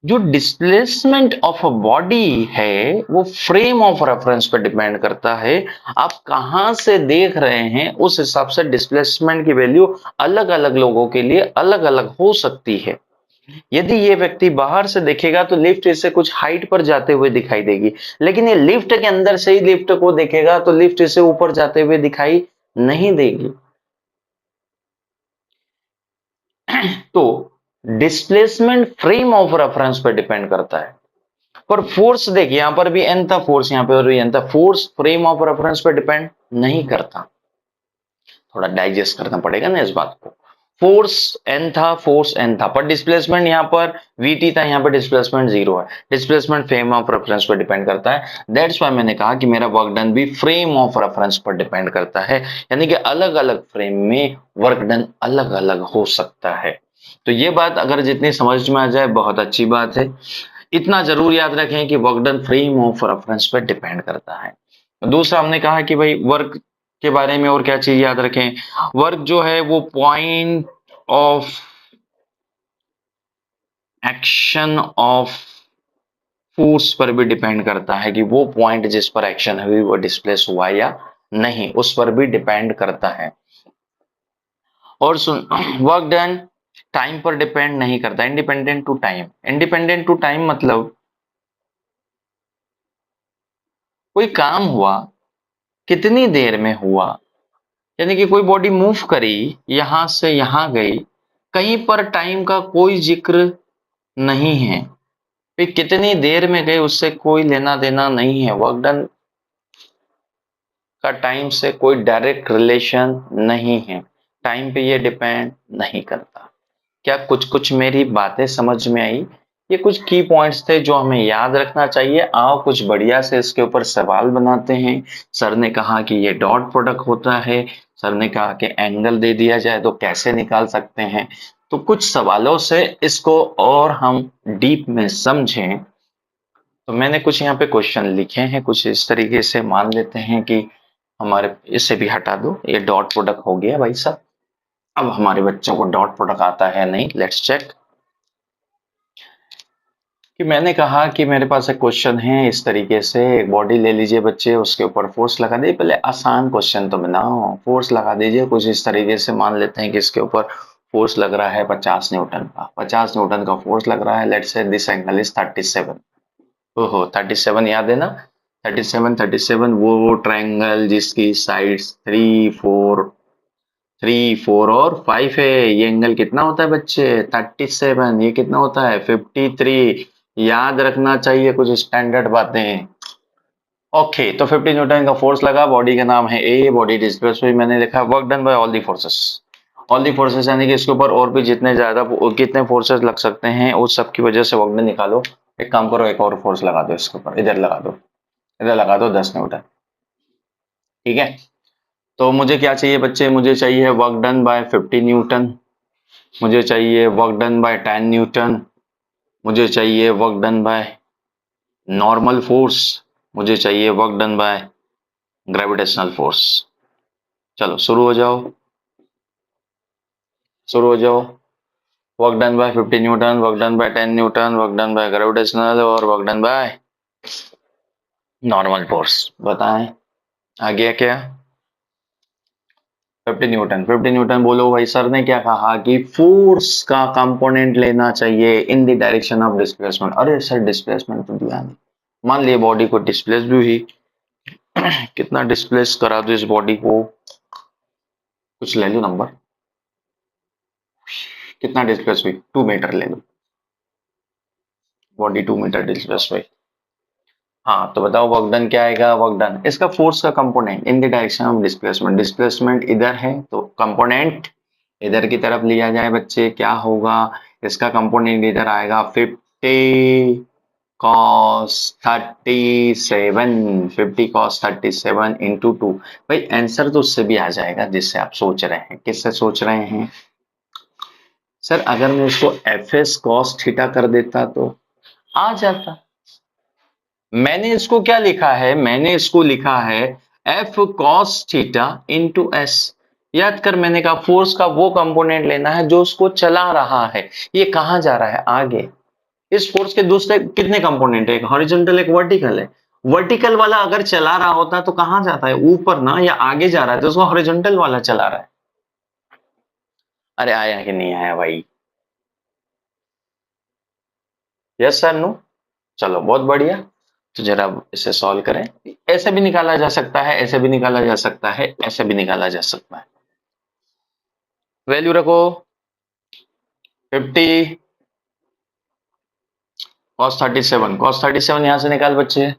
जो डिस्प्लेसमेंट ऑफ अ बॉडी है वो फ्रेम ऑफ रेफरेंस पर डिपेंड करता है। आप कहां से देख रहे हैं उस हिसाब से डिस्प्लेसमेंट की वैल्यू अलग अलग लोगों के लिए अलग अलग हो सकती है। यदि ये व्यक्ति बाहर से देखेगा तो लिफ्ट इसे कुछ हाइट पर जाते हुए दिखाई देगी, लेकिन ये लिफ्ट के अंदर से ही लिफ्ट को देखेगा तो लिफ्ट इसे ऊपर जाते हुए दिखाई नहीं देगी। तो डिस्प्लेसमेंट फ्रेम ऑफ रेफरेंस पर डिपेंड करता है। पर फोर्स देखिए, यहां पर भी एन था, फोर्स यहां पर भी एन था, फोर्स फ्रेम ऑफ रेफरेंस पर डिपेंड नहीं करता। थोड़ा डाइजेस्ट करना पड़ेगा ना इस बात को। फोर्स एन था, फोर्स एन था, पर डिस्प्लेसमेंट यहां पर वीटी था, यहां पर डिस्प्लेसमेंट 0 है। डिस्प्लेसमेंट फ्रेम ऑफ रेफरेंस पर डिपेंड करता है। दैट्स व्हाई मैंने कहा कि मेरा वर्क डन भी फ्रेम ऑफ रेफरेंस पर डिपेंड करता है, यानी कि अलग अलग फ्रेम में वर्क डन अलग अलग हो सकता है। तो ये बात अगर जितनी समझ में आ जाए बहुत अच्छी बात है। इतना जरूर याद रखें कि work done frame of reference पर डिपेंड करता है। दूसरा हमने कहा कि भाई वर्क के बारे में और क्या चीज याद रखें, वर्क जो है वो point of action of force पर भी डिपेंड करता है, कि वो पॉइंट जिस पर एक्शन हुई वो डिस्प्लेस हुआ या नहीं, उस पर भी डिपेंड करता है। और सुन, वर्क डन टाइम पर डिपेंड नहीं करता, independent to time. Independent to time मतलब कोई काम हुआ, कितनी देर में हुआ, यानी कि कोई बॉडी मूव करी, यहां से यहां गई, कहीं पर टाइम का कोई जिक्र नहीं है। फिर कितनी देर में गए उससे कोई लेना देना नहीं है। वर्क डन का टाइम से कोई डायरेक्ट रिलेशन नहीं है, टाइम पे ये डिपेंड नहीं करता। क्या कुछ कुछ मेरी बातें समझ में आई? ये कुछ की पॉइंट्स थे जो हमें याद रखना चाहिए। आओ कुछ बढ़िया से इसके ऊपर सवाल बनाते हैं। सर ने कहा कि ये डॉट प्रोडक्ट होता है, सर ने कहा कि एंगल दे दिया जाए तो कैसे निकाल सकते हैं। तो कुछ सवालों से इसको और हम डीप में समझें। तो मैंने कुछ यहाँ पे क्वेश्चन लिखे हैं, कुछ इस तरीके से मान लेते हैं कि हमारे, इसे भी हटा दो, ये डॉट प्रोडक्ट हो गया भाई साहब। अब हमारे बच्चों को डॉट प्रोडक्ट आता है नहीं, लेट्स चेक। कि मैंने कहा कि मेरे पास एक क्वेश्चन है इस तरीके से, एक बॉडी ले लीजिए बच्चे, उसके ऊपर फोर्स लगा दीजिए। पहले आसान क्वेश्चन तो बनाओ, फोर्स लगा दीजिए कुछ इस तरीके से। मान लेते हैं कि इसके ऊपर फोर्स लग रहा है 50 न्यूटन का, 50 न्यूटन का फोर्स लग रहा है। Let's say this angle is 37। ओहो, 37 याद है ना, 37, 37 वो ट्रायंगल जिसकी साइड्स 3, 4 और 5 है। ये एंगल कितना होता है बच्चे, 37। ये कितना होता है, 53। याद रखना चाहिए कुछ स्टैंडर्ड बातें। ओके, तो 50 न्यूटन का फोर्स लगा, बॉडी का नाम है ए, बॉडी डिस्प्लेस हुई, मैंने लिखा work done by all the forces. All the forces यानी कि इसके ऊपर और भी जितने ज्यादा कितने फोर्सेस लग सकते हैं उस सब की वजह से वर्क डन निकालो। एक काम करो, एक और फोर्स लगा दो इसके ऊपर, इधर लगा दो, इधर लगा दो 10 न्यूटन। ठीक है, तो मुझे क्या चाहिए बच्चे, मुझे चाहिए वर्क डन बाय 50 न्यूटन, मुझे चाहिए वर्क डन बाय 10 न्यूटन, मुझे चाहिए work done by normal force, मुझे चाहिए work done by gravitational force. चलो शुरू हो जाओ, शुरू हो जाओ। Work done by 50 newton, work done by 10 newton, work done by gravitational और work done by normal force. बताएं आ गया क्या? 50 न्यूटन बोलो भाई। सर ने क्या कहा कि फोर्स का कंपोनेंट लेना चाहिए in the direction of displacement. अरे सर डिस्प्लेसमेंट तो दिया नहीं। मान लिए बॉडी को डिस्प्लेस भी हुई, कितना डिस्प्लेस करा दो इस बॉडी को, कुछ ले लो नंबर, कितना डिस्प्लेस हुई, 2 मीटर ले लो, बॉडी 2 मीटर डिस्प्लेस हुई। हाँ तो बताओ वर्क डन क्या आएगा, वर्क डन इसका फोर्स का component in the direction of displacement. Displacement इधर है तो कंपोनेंट इधर की तरफ लिया जाए बच्चे, क्या होगा, इसका कंपोनेंट इधर आएगा 50 cos 37, 50 cos 37 इंटू 2। भाई आंसर तो उससे भी आ जाएगा जिससे आप सोच रहे हैं। किससे सोच रहे हैं सर, अगर मैं इसको एफ एस कॉस थीटा कर देता तो आ जाता। मैंने इसको क्या लिखा है, मैंने इसको लिखा है F cos theta into S. याद कर, मैंने कहा फोर्स का वो कंपोनेंट लेना है जो उसको चला रहा है। ये कहां जा रहा है, आगे। इस फोर्स के दूसरे कितने कंपोनेंट है, एक हॉरिजॉन्टल एक वर्टिकल है। वर्टिकल वाला अगर चला रहा होता तो कहां जाता है, ऊपर ना, या आगे जा रहा है तो उसको हॉरिजॉन्टल वाला चला रहा है। अरे आया कि नहीं आया भाई, यस सर नो। चलो बहुत बढ़िया। तो जरा अब इसे सॉल्व करें। ऐसे भी निकाला जा सकता है, ऐसे भी निकाला जा सकता है, ऐसे भी निकाला जा सकता है। वैल्यू रखो 50 cos 37, cos 37 यहां से निकाल बच्चे।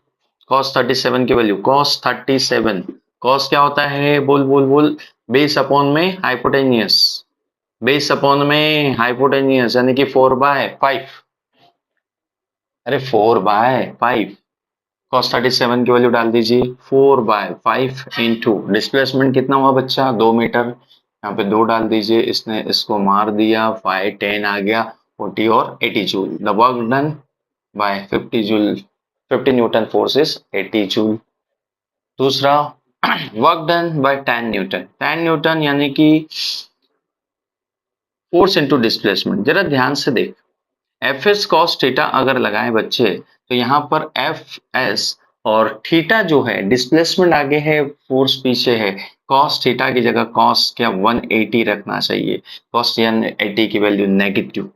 cos 37 की वैल्यू, cos 37, cos क्या होता है, बोल बोल बोल, बेस अपॉन में हाइपोटेनियस, बेस अपॉन में हाइपोटेनियस यानी कि 4/5। अरे 4/5, cos 37 की वैल्यू डाल दीजिए 4/5 इंटू डिस्प्लेसमेंट कितना हुआ बच्चा, 2 मीटर। यहाँ पे 2 डाल दीजिए, इसने इसको मार दिया, 5 10 आ गया, 40 और 80 joule. The work done by 50 joule, 50 newton force is 80 joule. दूसरा work done by 10 newton, 10 newton यानी कि फोर्स इंटू डिस्प्लेसमेंट। जरा ध्यान से देख, एफ एस कॉस थीटा अगर लगाए बच्चे तो यहाँ पर एफ एस और थीटा जो है डिस्प्लेसमेंट आगे है, फोर्स पीछे है। कॉस थीटा की जगह कॉस क्या 180 रखना चाहिए। कॉस 180 की वैल्यू नेगेटिव,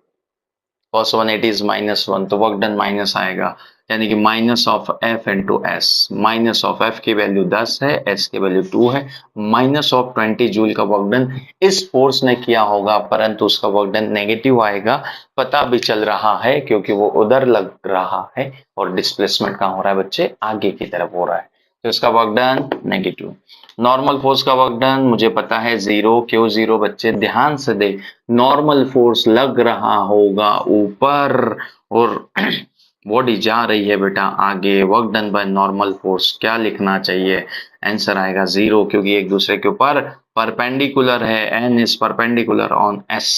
cos 180 इज -1, तो वर्क डन माइनस आएगा, यानी कि minus of F into S. Minus of F की वैल्यू 10 है, एस की वैल्यू 2 है, माइनस ऑफ 20 जूल का वर्क डन इस फोर्स ने किया होगा, परंतु उसका वर्क डन नेगेटिव आएगा। पता भी चल रहा है क्योंकि वो उधर लग रहा है और डिस्प्लेसमेंट कहाँ हो रहा है बच्चे, आगे की तरफ हो रहा है, तो इसका work done negative. Normal force का वर्क डन मुझे पता है 0। क्यों 0 बच्चे, ध्यान से देख, नॉर्मल फोर्स लग रहा होगा ऊपर और बॉडी जा रही है बेटा आगे। Work done by normal force क्या लिखना चाहिए, आंसर आएगा 0, क्योंकि एक दूसरे के ऊपर परपेंडिकुलर है, N is perpendicular on S.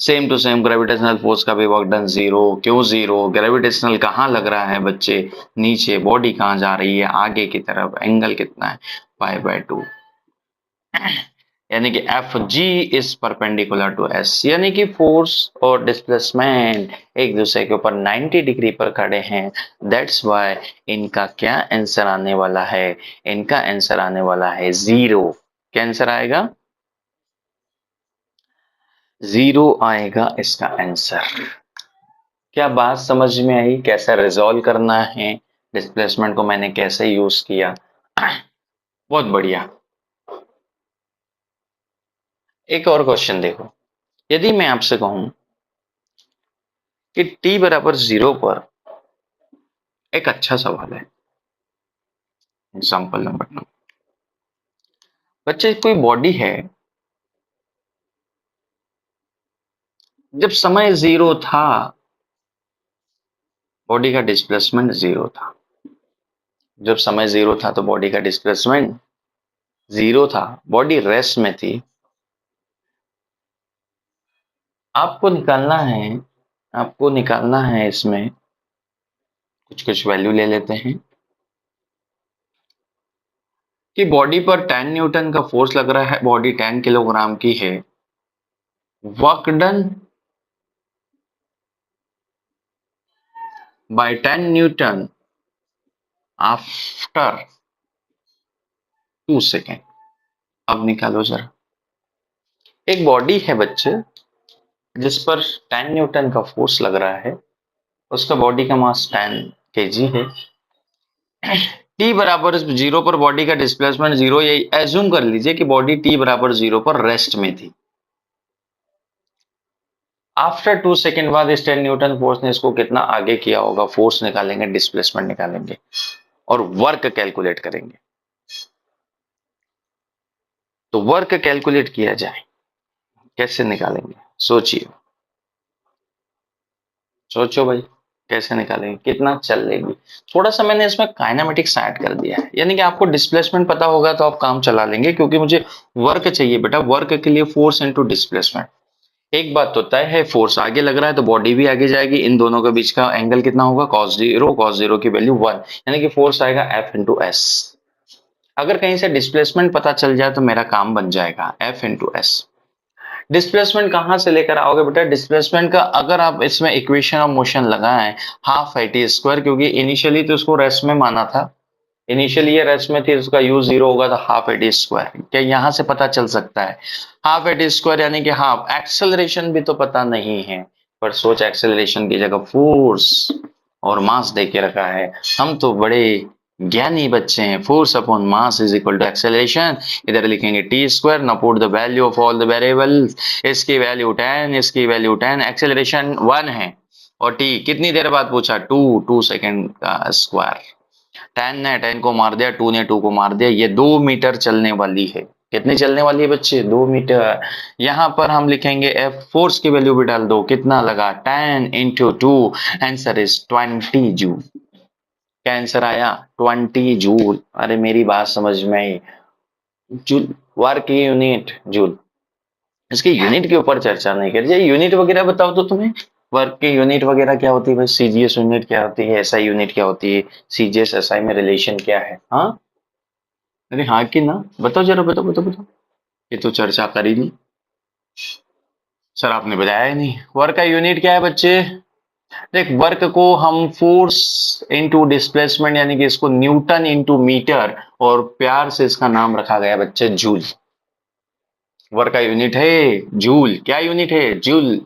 Same to same gravitational force का भी वर्क डन 0। क्यों 0, ग्रेविटेशनल कहाँ लग रहा है बच्चे, नीचे, बॉडी कहाँ जा रही है, आगे की तरफ। एंगल कितना है, π/2, यानी कि F G is perpendicular to S, यानी कि फोर्स और डिस्प्लेसमेंट एक दूसरे के ऊपर 90 डिग्री पर खड़े हैं। दैट्स वाई इनका क्या आंसर आने वाला है, इनका आंसर आने वाला है 0। क्या आंसर आएगा, 0 आएगा इसका आंसर। क्या बात समझ में आई, कैसे रिजॉल्व करना है, डिस्प्लेसमेंट को मैंने कैसे यूज किया। बहुत बढ़िया। एक और क्वेश्चन देखो, यदि मैं आपसे कहूं कि t बराबर 0 पर, एक अच्छा सवाल है, एग्जाम्पल नंबर 9। बच्चे कोई बॉडी है, जब समय 0 था बॉडी का डिस्प्लेसमेंट 0 था। जब समय 0 था तो बॉडी का डिस्प्लेसमेंट 0 था, बॉडी रेस्ट में थी। आपको निकालना है, आपको निकालना है इसमें कुछ कुछ वैल्यू ले लेते हैं कि बॉडी पर 10 न्यूटन का फोर्स लग रहा है, बॉडी 10 किलोग्राम की है। Work done by 10 Newton after 2 second. अब निकालो जरा। एक बॉडी है बच्चे जिस पर 10 न्यूटन का फोर्स लग रहा है, उसका बॉडी का मास 10 केजी है। टी बराबर 0 पर बॉडी का डिस्प्लेसमेंट 0, ये एज्यूम कर लीजिए कि बॉडी टी बराबर 0 पर रेस्ट में थी। आफ्टर 2 सेकेंड बाद इस 10 न्यूटन फोर्स ने इसको कितना आगे किया होगा, फोर्स निकालेंगे, डिस्प्लेसमेंट निकालेंगे और वर्क कैलकुलेट करेंगे। तो वर्क कैलकुलेट किया जाए, कैसे निकालेंगे? सोचिए, सोचो भाई, कैसे निकालेंगे, कितना चल लेगी। थोड़ा सा मैंने इसमें काइनेमेटिक्स ऐड कर दिया है, यानी कि आपको डिस्प्लेसमेंट पता होगा तो आप काम चला लेंगे, क्योंकि मुझे वर्क चाहिए बेटा। वर्क के लिए फोर्स इनटू डिस्प्लेसमेंट। एक बात तो तय है, फोर्स आगे लग रहा है तो बॉडी भी आगे जाएगी। इन दोनों के बीच का एंगल कितना होगा? cos 0, cos 0 की वैल्यू 1, यानी कि फोर्स आएगा F इंटू एस। अगर कहीं से डिस्प्लेसमेंट पता चल जाए तो मेरा काम बन जाएगा F इंटू एस। डिस्प्लेसमेंट कहां से लेकर आओगे बेटा? डिस्प्लेसमेंट का अगर आप इसमें इक्वेशन ऑफ मोशन लगाएं, हाफ आई टी स्क्वायर, क्योंकि इनिशियली तो उसको रेस्ट में माना था, इनिशियली ये रेस्ट में थी, उसका यू 0 होगा तो हाफ ए टी स्क्वायर। क्या यहां से पता चल सकता है? हाफ ए टी स्क्वायर यानी कि हाफ। एक्सेलरेशन भी तो पता नहीं है, पर सोच, एक्सेलरेशन की जगह फोर्स और मास दे के रखा है। हम तो बड़े ज्ञानी बच्चे हैं। Force upon mass is equal to acceleration. इधर लिखेंगे टी स्क्वायर, ना put the value of all the variables. इसकी वैल्यू 10, इसकी वैल्यू 10, एक्सेलरेशन 1 है और टी कितनी देर बाद पूछा? 2 सेकेंड का स्क्वायर। 10 ने 10 को मार दिया, 2 ने 2 को मार दिया। ये 2 मीटर चलने वाली है। कितनी चलने वाली है बच्चे? 2 मीटर। यहां पर हम लिखेंगे एफ, फोर्स की वैल्यू भी डाल दो। कितना लगा? 10 इंटू 2, आंसर इज 20 जूल। क्या आंसर आया? 20 जूल। अरे मेरी बात समझ में आई? जूल वर्क की यूनिट जूल। इसकी यूनिट के ऊपर चर्चा नहीं करी जाए। यूनिट वगैरह बताओ तो तुम्हें, वर्क की यूनिट वगैरह क्या होती है भाई? सीजीएस यूनिट क्या होती है? एसआई यूनिट क्या होती है? सीजीएस एसआई में रिलेशन क्या है? हाँ, अरे हाँ कि ना, बताओ जरा, बताओ बताओ बताओ। ये तो चर्चा करी नहीं सर, आपने बताया ही नहीं। वर्क का यूनिट क्या है बच्चे? देख, वर्क को हम फोर्स इनटू डिस्प्लेसमेंट, यानी कि इसको न्यूटन इनटू मीटर, और प्यार से इसका नाम रखा गया बच्चे जूल। वर्क का यूनिट है जूल। क्या यूनिट है? जूल।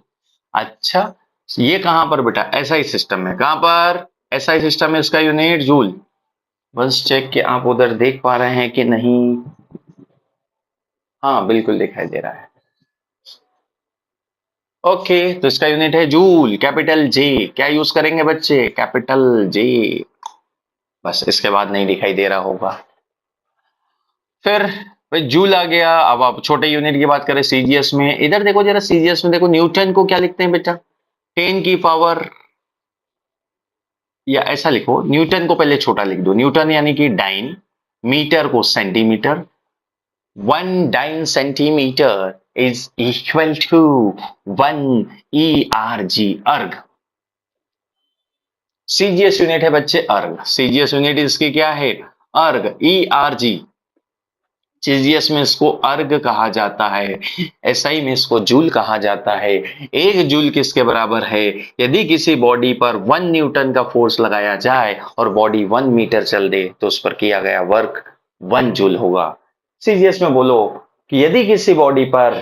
अच्छा, ये कहां पर बेटा? एसआई सिस्टम में। कहां पर? एसआई सिस्टम में इसका यूनिट जूल। बस चेक कि आप उधर देख पा रहे हैं कि नहीं। हाँ, बिल्कुल दिखाई दे रहा है। ओके, तो इसका यूनिट है जूल, कैपिटल जे। क्या यूज करेंगे बच्चे? Capital J. बस इसके बाद नहीं दिखाई दे रहा होगा। फिर भाई जूल आ गया। अब आप छोटे यूनिट की बात करें सीजीएस में, इधर देखो जरा, सीजीएस में देखो, न्यूटन को क्या लिखते हैं बेटा? 10 की पावर, या ऐसा लिखो, न्यूटन को पहले छोटा लिख दो, न्यूटन यानी कि डाइन, मीटर को centimetre. 1 dyne centimetre is equal to 1 ERG, erg. CGS unit है बच्चे अर्ग। सीजीएस यूनिट इसकी क्या है? अर्ग, ERG। सीजीएस में इसको अर्ग कहा जाता है, एसआई में इसको जूल कहा जाता है। एक जूल किसके बराबर है? यदि किसी बॉडी पर 1 न्यूटन का फोर्स लगाया जाए और बॉडी 1 मीटर चल दे तो उस पर किया गया वर्क 1 जूल होगा। सीजीएस में बोलो कि यदि किसी बॉडी पर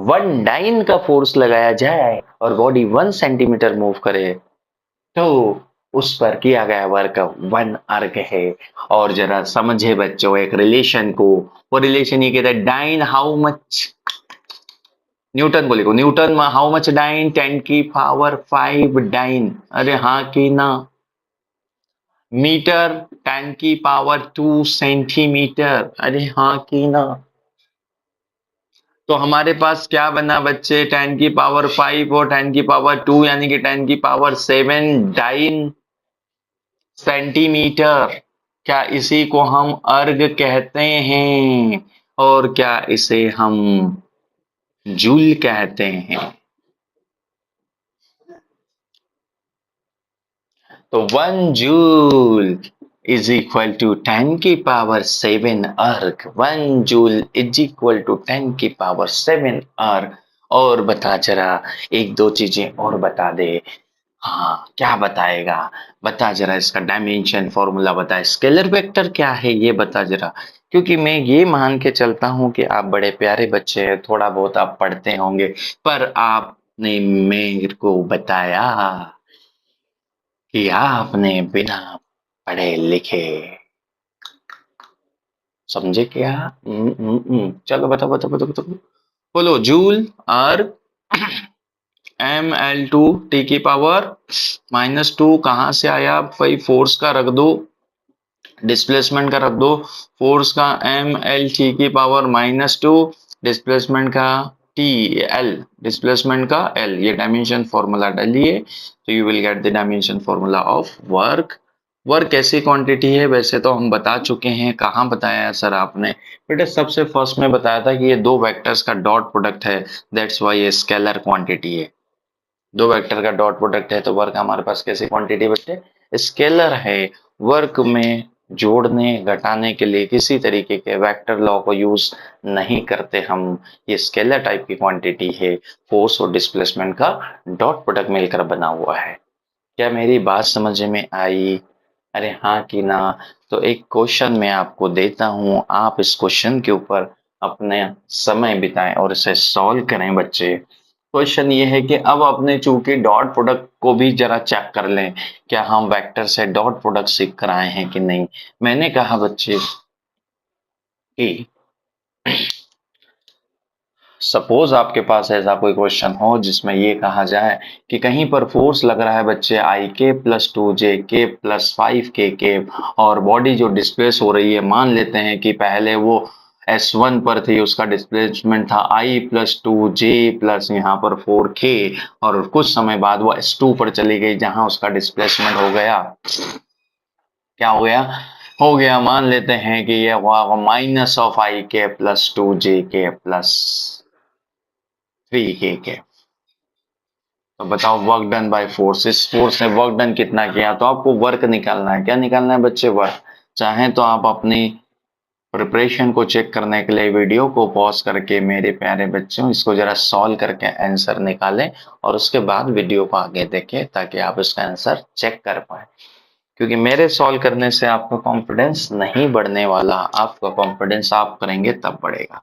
1 डाइन का फोर्स लगाया जाए और बॉडी 1 सेंटीमीटर मूव करे तो उस पर किया गया वर्क 1 अर्ग है। और जरा समझे बच्चों एक रिलेशन को। वो रिलेशन ये कहता है, डाइन हाउ मच, न्यूटन को लिखो, न्यूटन में हाउ मच डाइन? 10 की पावर 5 डाइन। अरे हाँ कि ना? मीटर 10 की पावर 2 सेंटीमीटर। अरे हाँ कि ना? तो हमारे पास क्या बना बच्चे? 10 की पावर 5 और 10 की पावर 2, यानी कि 10 की पावर 7 डाइन सेंटीमीटर। क्या इसी को हम अर्ग कहते हैं? और क्या इसे हम जूल कहते हैं? तो 1 जूल इज इक्वल टू 10 की पावर 7 अर्ग। 1 जूल इज इक्वल टू 10 की पावर 7 अर्ग। और बता जरा, एक दो चीजें और बता दे। हाँ, क्या बताएगा? बता जरा, इसका डायमेंशन फॉर्मूला बता, स्केलर वेक्टर क्या है ये बता जरा। क्योंकि मैं ये मान के चलता हूँ कि आप बड़े प्यारे बच्चे हैं, थोड़ा बहुत आप पढ़ते होंगे, पर आपने मेरे को बताया कि आपने बिना पढ़े लिखे, समझे क्या? चलो बताओ बताओ बताओ बताओ। बोलो, जूल और ml2 t की पावर -2 कहाँ से आया भाई? फोर्स का रख दो, डिस्प्लेसमेंट का रख दो। फोर्स का एम एल टी की पावर -2, डिस्प्लेसमेंट का टी एल, डिस्प्लेसमेंट का एल, ये डायमेंशन फॉर्मूला डालिए तो you will get the dimension formula of work. Work ऐसी क्वांटिटी है, वैसे तो हम बता चुके हैं। कहाँ बताया है सर आपने? बेटा सबसे फर्स्ट में बताया था कि ये दो वेक्टर्स का डॉट प्रोडक्ट है, दैट्स वाई ये स्केलर क्वांटिटी है। दो वेक्टर का डॉट प्रोडक्ट है तो वर्क हमारे पास कैसी क्वांटिटी बच्चे? स्केलर है। वर्क में जोड़ने घटाने के लिए किसी तरीके के वेक्टर लॉ को यूज नहीं करते हम। ये स्केलर टाइप की क्वांटिटी है, फोर्स और डिस्प्लेसमेंट का डॉट प्रोडक्ट मिलकर बना हुआ है। क्या मेरी बात समझ में आई? अरे हाँ कि ना? तो एक क्वेश्चन मैं आपको देता हूँ, आप इस क्वेश्चन के ऊपर अपने समय बिताएं और इसे सॉल्व करें बच्चे। क्वेश्चन ये है कि अब अपने चूंकि डॉट प्रोडक्ट को भी जरा चेक कर लें, क्या हम वेक्टर से डॉट प्रोडक्ट सीख कर आए हैं कि नहीं। मैंने कहा बच्चे कि सपोज आपके पास ऐसा कोई क्वेश्चन हो जिसमें ये कहा जाए कि कहीं पर फोर्स लग रहा है बच्चे आई के प्लस 2 जे के प्लस 5 के, और बॉडी जो डिस्प्लेस हो रही है, मान लेते हैं कि पहले वो S1 पर थी, उसका डिस्प्लेसमेंट था I प्लस 2 जे प्लस यहाँ पर 4 के, और कुछ समय बाद वो S2 पर चली गई जहां उसका डिस्प्लेसमेंट हो गया, क्या हो गया? हो गया, मान लेते हैं कि ये हुआ -of I के प्लस 2 जे के प्लस 3 के। तो बताओ वर्क डन बाय फोर्स, इस फोर्स ने वर्क डन कितना किया? तो आपको वर्क निकालना है। क्या निकालना है बच्चे? वर्क। चाहे तो आप अपनी प्रिपरेशन को चेक करने के लिए वीडियो को पॉज करके मेरे प्यारे बच्चों इसको जरा सॉल्व करके आंसर निकालें, और उसके बाद वीडियो को आगे देखें ताकि आप इसका आंसर चेक कर पाए। क्योंकि मेरे सॉल्व करने से आपका कॉन्फिडेंस नहीं बढ़ने वाला, आपका कॉन्फिडेंस आप करेंगे तब बढ़ेगा।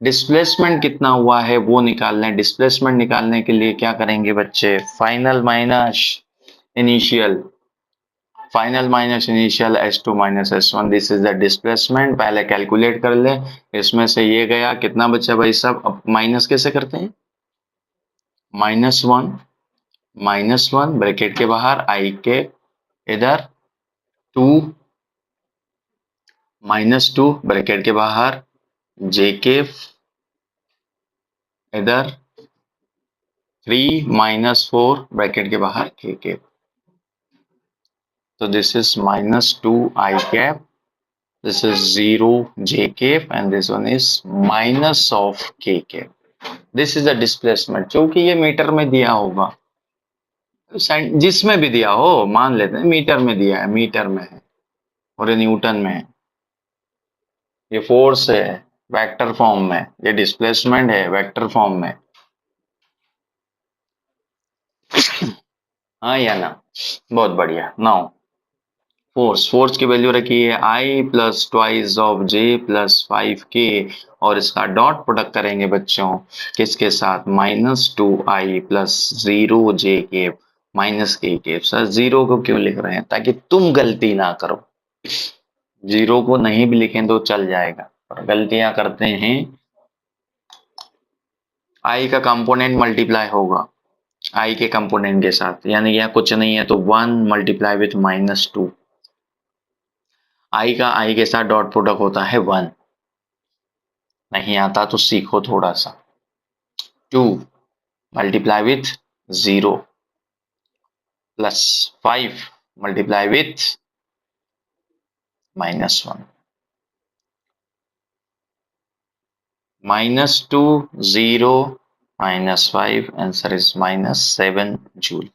डिस्प्लेसमेंट कितना हुआ है वो निकालना है। डिस्प्लेसमेंट निकालने के लिए क्या करेंगे बच्चे? Final minus initial, final minus initial S2 minus S1, this is the displacement. पहले कैलकुलेट कर ले, इसमें से ये गया कितना बचा भाई साहब? अब माइनस कैसे करते हैं? -1, -1 ब्रैकेट के बाहर आई के, इधर 2, -2 ब्रैकेट के बाहर जे के, इधर 3 -4 ब्रैकेट के बाहर के। So this is -2 I cap, this is 0 J cap, and this one is minus of K cap. This is the displacement, क्योंकि ये मीटर में दिया होगा, जिसमें भी दिया हो, मान लेते हैं मीटर में दिया है, मीटर में है और ये न्यूटन में है। ये फोर्स है वेक्टर फॉर्म में, ये डिस्प्लेसमेंट है वेक्टर फॉर्म में। हाँ या ना? बहुत बढ़िया। नाउ फोर्स, फोर्स की वैल्यू रखी है i plus twice of j plus 5 k, और इसका डॉट प्रोडक्ट करेंगे बच्चों किसके साथ? -2I प्लस 0 जे के माइनस के। सर जीरो को क्यों लिख रहे हैं? ताकि तुम गलती ना करो। जीरो को नहीं भी लिखें तो चल जाएगा, पर गलतियां करते हैं। आई का कंपोनेंट मल्टीप्लाई होगा आई के कंपोनेंट के साथ, यानी यह कुछ नहीं है तो 1 मल्टीप्लाई विथ -2। आई का आई के साथ डॉट प्रोडक्ट होता है 1। नहीं आता तो सीखो थोड़ा सा। 2 multiply with 0 plus 5 multiply with -1। -2 0 -5, answer is -7 joule.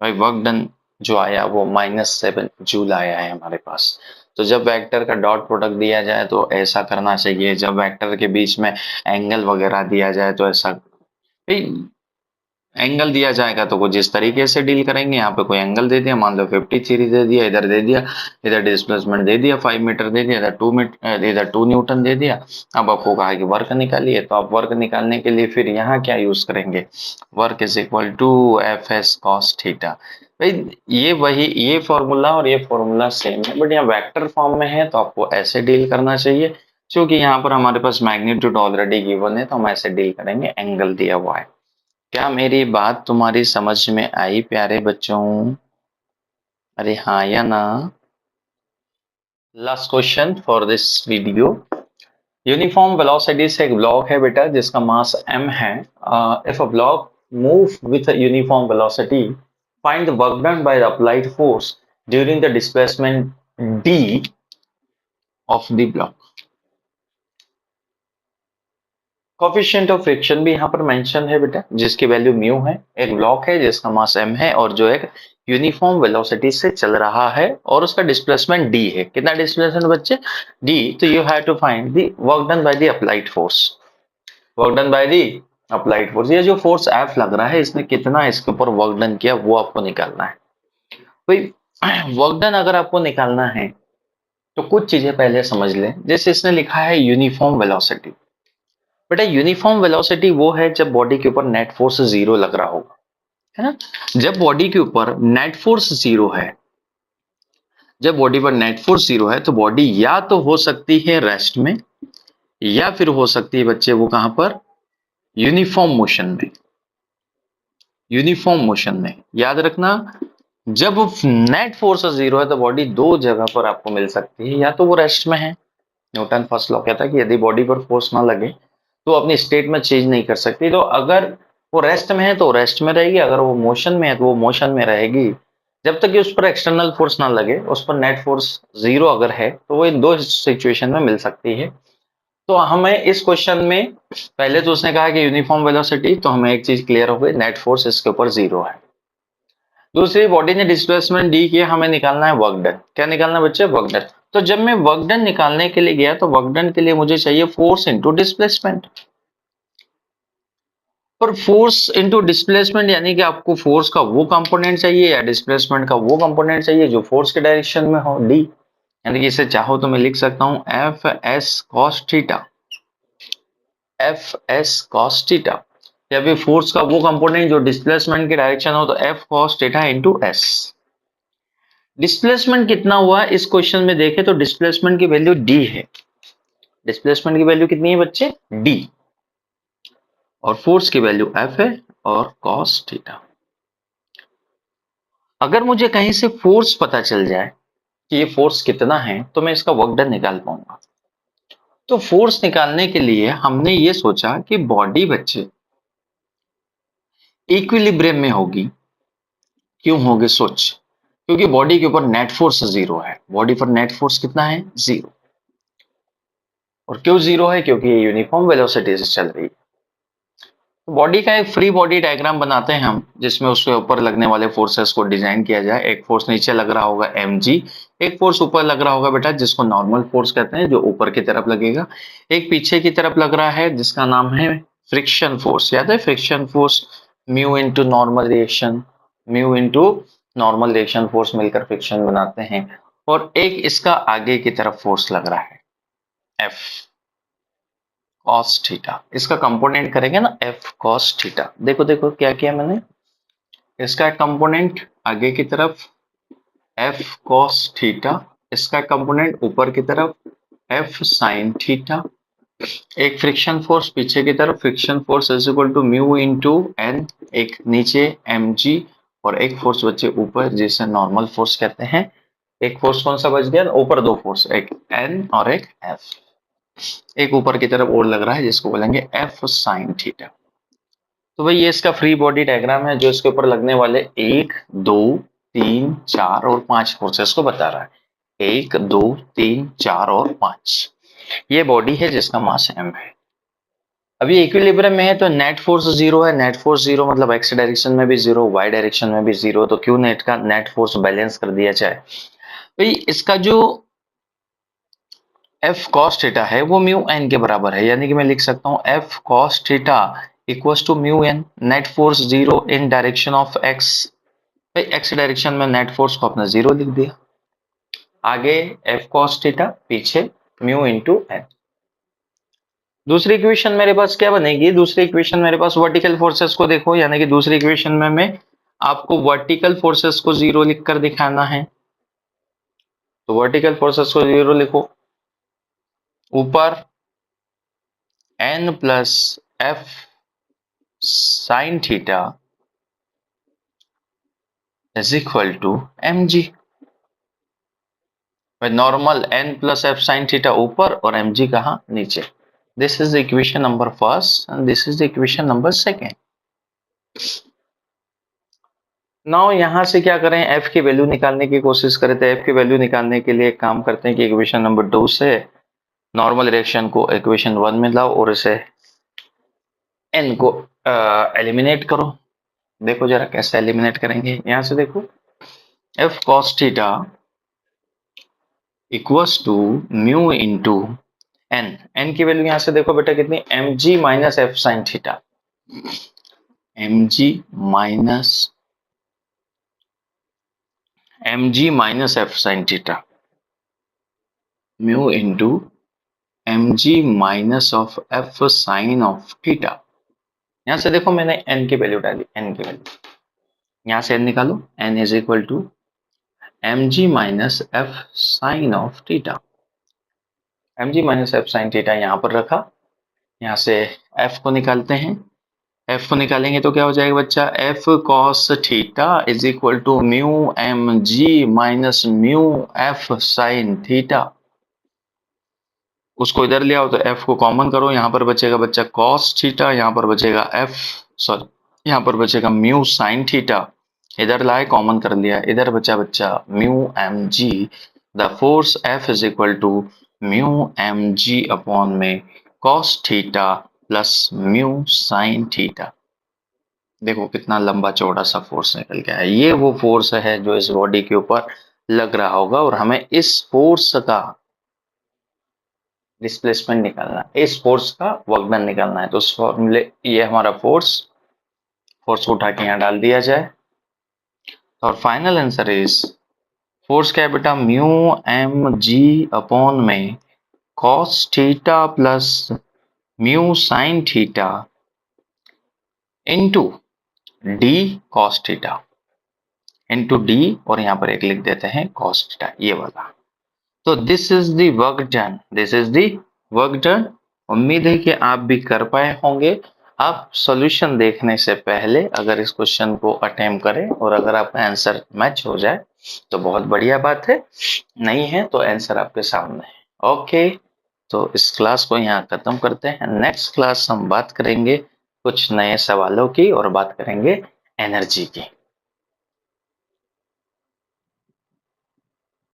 भाई वर्क डन जो आया वो -7 जूल आया है हमारे पास। तो जब वेक्टर का डॉट प्रोडक्ट दिया जाए तो ऐसा करना चाहिए, जब वेक्टर के बीच में एंगल वगैरह दिया जाए तो ऐसा, एंगल दिया जाएगा तो कुछ इस तरीके से डील करेंगे। यहाँ पे कोई एंगल दे दिया, मान लो 53 दे दिया, इधर दे दिया, इधर डिस्प्लेसमेंट दे दिया 5 मीटर दे दिया, इधर 2 मीटर, इधर 2 न्यूटन दे दिया। अब आपको कहा कि वर्क निकालिए, तो आप वर्क निकालने के लिए फिर यहाँ क्या यूज करेंगे, work is equal to F S cos theta. भाई ये फॉर्मूला और ये फॉर्मूला सेम है, बट यहाँ वेक्टर फॉर्म में है तो आपको ऐसे डील करना चाहिए। क्योंकि यहाँ पर हमारे पास मैग्नीट्यूड ऑलरेडी गिवन है, तो हम ऐसे डील करेंगे, एंगल दिया हुआ है। क्या मेरी बात तुम्हारी समझ में आई प्यारे बच्चों? अरे हाँ या ना? Last question for this video. Uniform velocity से एक ब्लॉक है बेटा जिसका मास m है। If a block move with uniform velocity, find the work done by the applied force during the displacement d of the block. Coefficient of friction भी यहाँ पर mention है बेटा, जिसकी वैल्यू म्यू है। एक ब्लॉक है जिसका मास m है और जो एक यूनिफॉर्म वेलोसिटी से चल रहा है और उसका डिस्प्लेसमेंट d है। कितना डिस्प्लेसमेंट बच्चे? d। तो you have to find the work done by the applied force. Work done by the applied force, ये जो फोर्स F लग रहा है इसने कितना इसके ऊपर वर्क डन किया वो आपको निकालना है। भाई वर्क डन अगर आपको निकालना है तो कुछ चीजें पहले समझ लें। जैसे इसने लिखा है यूनिफॉर्म वेलोसिटी, बेटा यूनिफॉर्म वेलोसिटी वो है जब बॉडी के ऊपर नेट फोर्स जीरो लग रहा होगा, है ना। जब बॉडी के ऊपर नेट फोर्स जीरो है, जब बॉडी पर नेट फोर्स जीरो है तो बॉडी या तो हो सकती है रेस्ट में, या फिर हो सकती है बच्चे वो कहां पर, यूनिफॉर्म मोशन में। यूनिफॉर्म मोशन में याद रखना, जब नेट फोर्स जीरो है तो बॉडी दो जगह पर आपको मिल सकती है, या तो वो रेस्ट में है। न्यूटन फर्स्ट लॉ कहता है कि यदि बॉडी पर फोर्स ना लगे तो अपनी स्टेट में चेंज नहीं कर सकती। तो अगर वो रेस्ट में है तो रेस्ट में रहेगी, अगर वो मोशन में है तो वो मोशन में रहेगी, जब तक कि उस पर एक्सटर्नल फोर्स ना लगे। उस पर नेट फोर्स जीरो अगर है तो वो इन दो सिचुएशन में मिल सकती है। तो हमें इस क्वेश्चन में पहले तो उसने कहा कि यूनिफॉर्म वेलोसिटी, तो हमें एक चीज क्लियर हो गई, नेट फोर्स इसके ऊपर जीरो है। दूसरी, बॉडी ने डिस्प्लेसमेंट डी किया, हमें निकालना है वर्क डन। क्या निकालना है बच्चे? Work done. तो जब मैं वर्क डन निकालने के लिए गया तो वर्क डन के लिए मुझे चाहिए फोर्स इनटू डिस्प्लेसमेंट। पर फोर्स इनटू डिस्प्लेसमेंट यानी कि आपको फोर्स का वो कंपोनेंट चाहिए या डिस्प्लेसमेंट का वो कंपोनेंट चाहिए जो फोर्स के डायरेक्शन में हो, डी। यानी कि इसे चाहो तो मैं लिख सकता हूं F S cos theta, F S cos theta. या फिर फोर्स का वो कंपोनेंट जो डिस्प्लेसमेंट के डायरेक्शन हो, तो F cos theta into S. Displacement कितना हुआ इस क्वेश्चन में देखें तो डिस्प्लेसमेंट की वैल्यू डी है। डिस्प्लेसमेंट की वैल्यू कितनी है बच्चे? डी। और फोर्स की वैल्यू एफ है और कॉस थीटा। अगर मुझे कहीं से फोर्स पता चल जाए कि ये फोर्स कितना है तो मैं इसका वर्क डन निकाल पाऊंगा। तो फोर्स निकालने के लिए हमने ये सोचा कि बॉडी बच्चे इक्विलिब्रियम में होगी। क्यों होगी सोच, क्योंकि बॉडी के ऊपर नेट फोर्स जीरो है। बॉडी पर नेट फोर्स कितना है? जीरो। और क्यों जीरो है? क्योंकि ये यूनिफॉर्म वेलोसिटी से चल रही है। बॉडी का एक फ्री बॉडी डायग्राम बनाते हैं हम, जिसमें उसके ऊपर लगने वाले फोर्सेस को डिजाइन किया जाए। एक फोर्स नीचे लग रहा होगा mg, एक फोर्स ऊपर लग रहा होगा बेटा जिसको नॉर्मल फोर्स कहते हैं, जो ऊपर की तरफ लगेगा। एक पीछे की तरफ लग रहा है जिसका नाम है फ्रिक्शन फोर्स। याद है friction force? Mu into normal reaction, mu into normal reaction force मिलकर फ्रिक्शन बनाते हैं। और एक इसका आगे की तरफ फोर्स लग रहा है एफ कॉस थीटा। इसका कंपोनेंट करेंगे ना एफ कॉस थीटा। देखो देखो क्या किया मैंने, इसका कंपोनेंट आगे की तरफ एफ कॉस थीटा, इसका कंपोनेंट ऊपर की तरफ एफ साइन थीटा। एक फ्रिक्शन फोर्स पीछे की तरफ, friction force is equal to mu into N, एक नीचे एम जी, और एक फोर्स बचे ऊपर जिसे नॉर्मल फोर्स कहते हैं। एक फोर्स कौन सा बच गया? ऊपर दो फोर्स, एक एन और एक एफ। एक ऊपर की तरफ और लग रहा है जिसको बोलेंगे एफ साइन थीटा। तो भाई ये इसका फ्री बॉडी डायग्राम है जो इसके ऊपर लगने वाले 1 2 3 4 और 5 फोर्सेस को बता रहा है। 1 2 3 4 और 5, ये बॉडी है जिसका मास m है। अभी इक्विलिब्रियम में है तो नेट फोर्स जीरो है। नेट फोर्स जीरो मतलब एक्स डायरेक्शन में भी जीरो, वाई डायरेक्शन में भी जीरो। तो क्यों नेट का नेट फोर्स बैलेंस कर दिया जाए। भाई इसका जो एफ कॉस थीटा है वो म्यू एन के बराबर है, यानी कि मैं लिख सकता हूं F cos theta equals to mu N, net force zero in direction of X, X direction में नेट फोर्स को अपना जीरो लिख दिया, आगे एफ कॉस थीटा, पीछे म्यू इंटू एन। दूसरी इक्वेशन मेरे पास क्या बनेगी, दूसरी इक्वेशन मेरे पास वर्टिकल फोर्सेस को देखो, यानी कि दूसरी इक्वेशन में मैं आपको वर्टिकल फोर्सेस को जीरो लिखकर दिखाना है, तो वर्टिकल फोर्सेस को जीरो लिखो, ऊपर N plus F sine theta is equal to M G, normal N plus F sine theta ऊपर और एम जी कहा, नीचे। This is equation number first and this is equation number second. Now यहां से क्या करें, एफ की value निकालने की कोशिश करें, तो एफ की वैल्यू निकालने के लिए एक काम करते हैं कि इक्वेशन नंबर 2 से नॉर्मल रिएक्शन को इक्वेशन 1 में लाओ और इसे एन को एलिमिनेट करो। देखो जरा कैसे एलिमिनेट करेंगे, यहां से देखो F cos theta equals to mu into N, N की वैल्यू यहां से देखो बेटा कितनी, M G minus F sine theta, M G minus F sine theta, mu into M G minus of F sine of theta. यहां से देखो मैंने एन की वैल्यू डाली, एन की वैल्यू यहां से एन निकालो, N is equal to M G minus F sine of theta, M G minus F sine theta यहां पर रखा, यहां से एफ को निकालते हैं, एफ को निकालेंगे तो क्या हो जाएगा बच्चा, F cos theta is equal to mu M G minus mu F sine theta. उसको इधर ले आओ तो एफ को कॉमन करो, यहां पर बचेगा बच्चा कॉस थीटा, यहां पर बचेगा एफ, सॉरी यहां पर बचेगा म्यू साइन थीटा, इधर लाए कॉमन कर लिया, इधर बचा बच्चा mu M g, the force F is equal to mu M g upon में cos theta plus mu sine theta. देखो कितना लंबा चौड़ा सा फोर्स निकल गया है, ये वो फोर्स है जो इस बॉडी के ऊपर लग रहा होगा और हमें इस फोर्स का डिस्प्लेसमेंट निकालना है, इस फोर्स का वर्क डन निकालना है। तो उस फॉर्मूले, ये हमारा फोर्स को उठा के यहाँ डाल दिया जाए और फाइनल आंसर इज, फोर्स क्या है बेटा, म्यू एम जी अपॉन में cos theta plus mu sine theta into D cos theta into D, और यहाँ पर एक लिख देते हैं कॉस थीटा, ये वाला। तो this is the work done, this is the work done. उम्मीद है कि आप भी कर पाए होंगे। आप सॉल्यूशन देखने से पहले अगर इस क्वेश्चन को अटेम्प्ट करें और अगर आपका आंसर मैच हो जाए तो बहुत बढ़िया बात है, नहीं है तो आंसर आपके सामने है। ओके, तो इस क्लास को यहाँ खत्म करते हैं। नेक्स्ट क्लास हम बात करेंगे कुछ नए सवालों की और बात करेंगे एनर्जी की।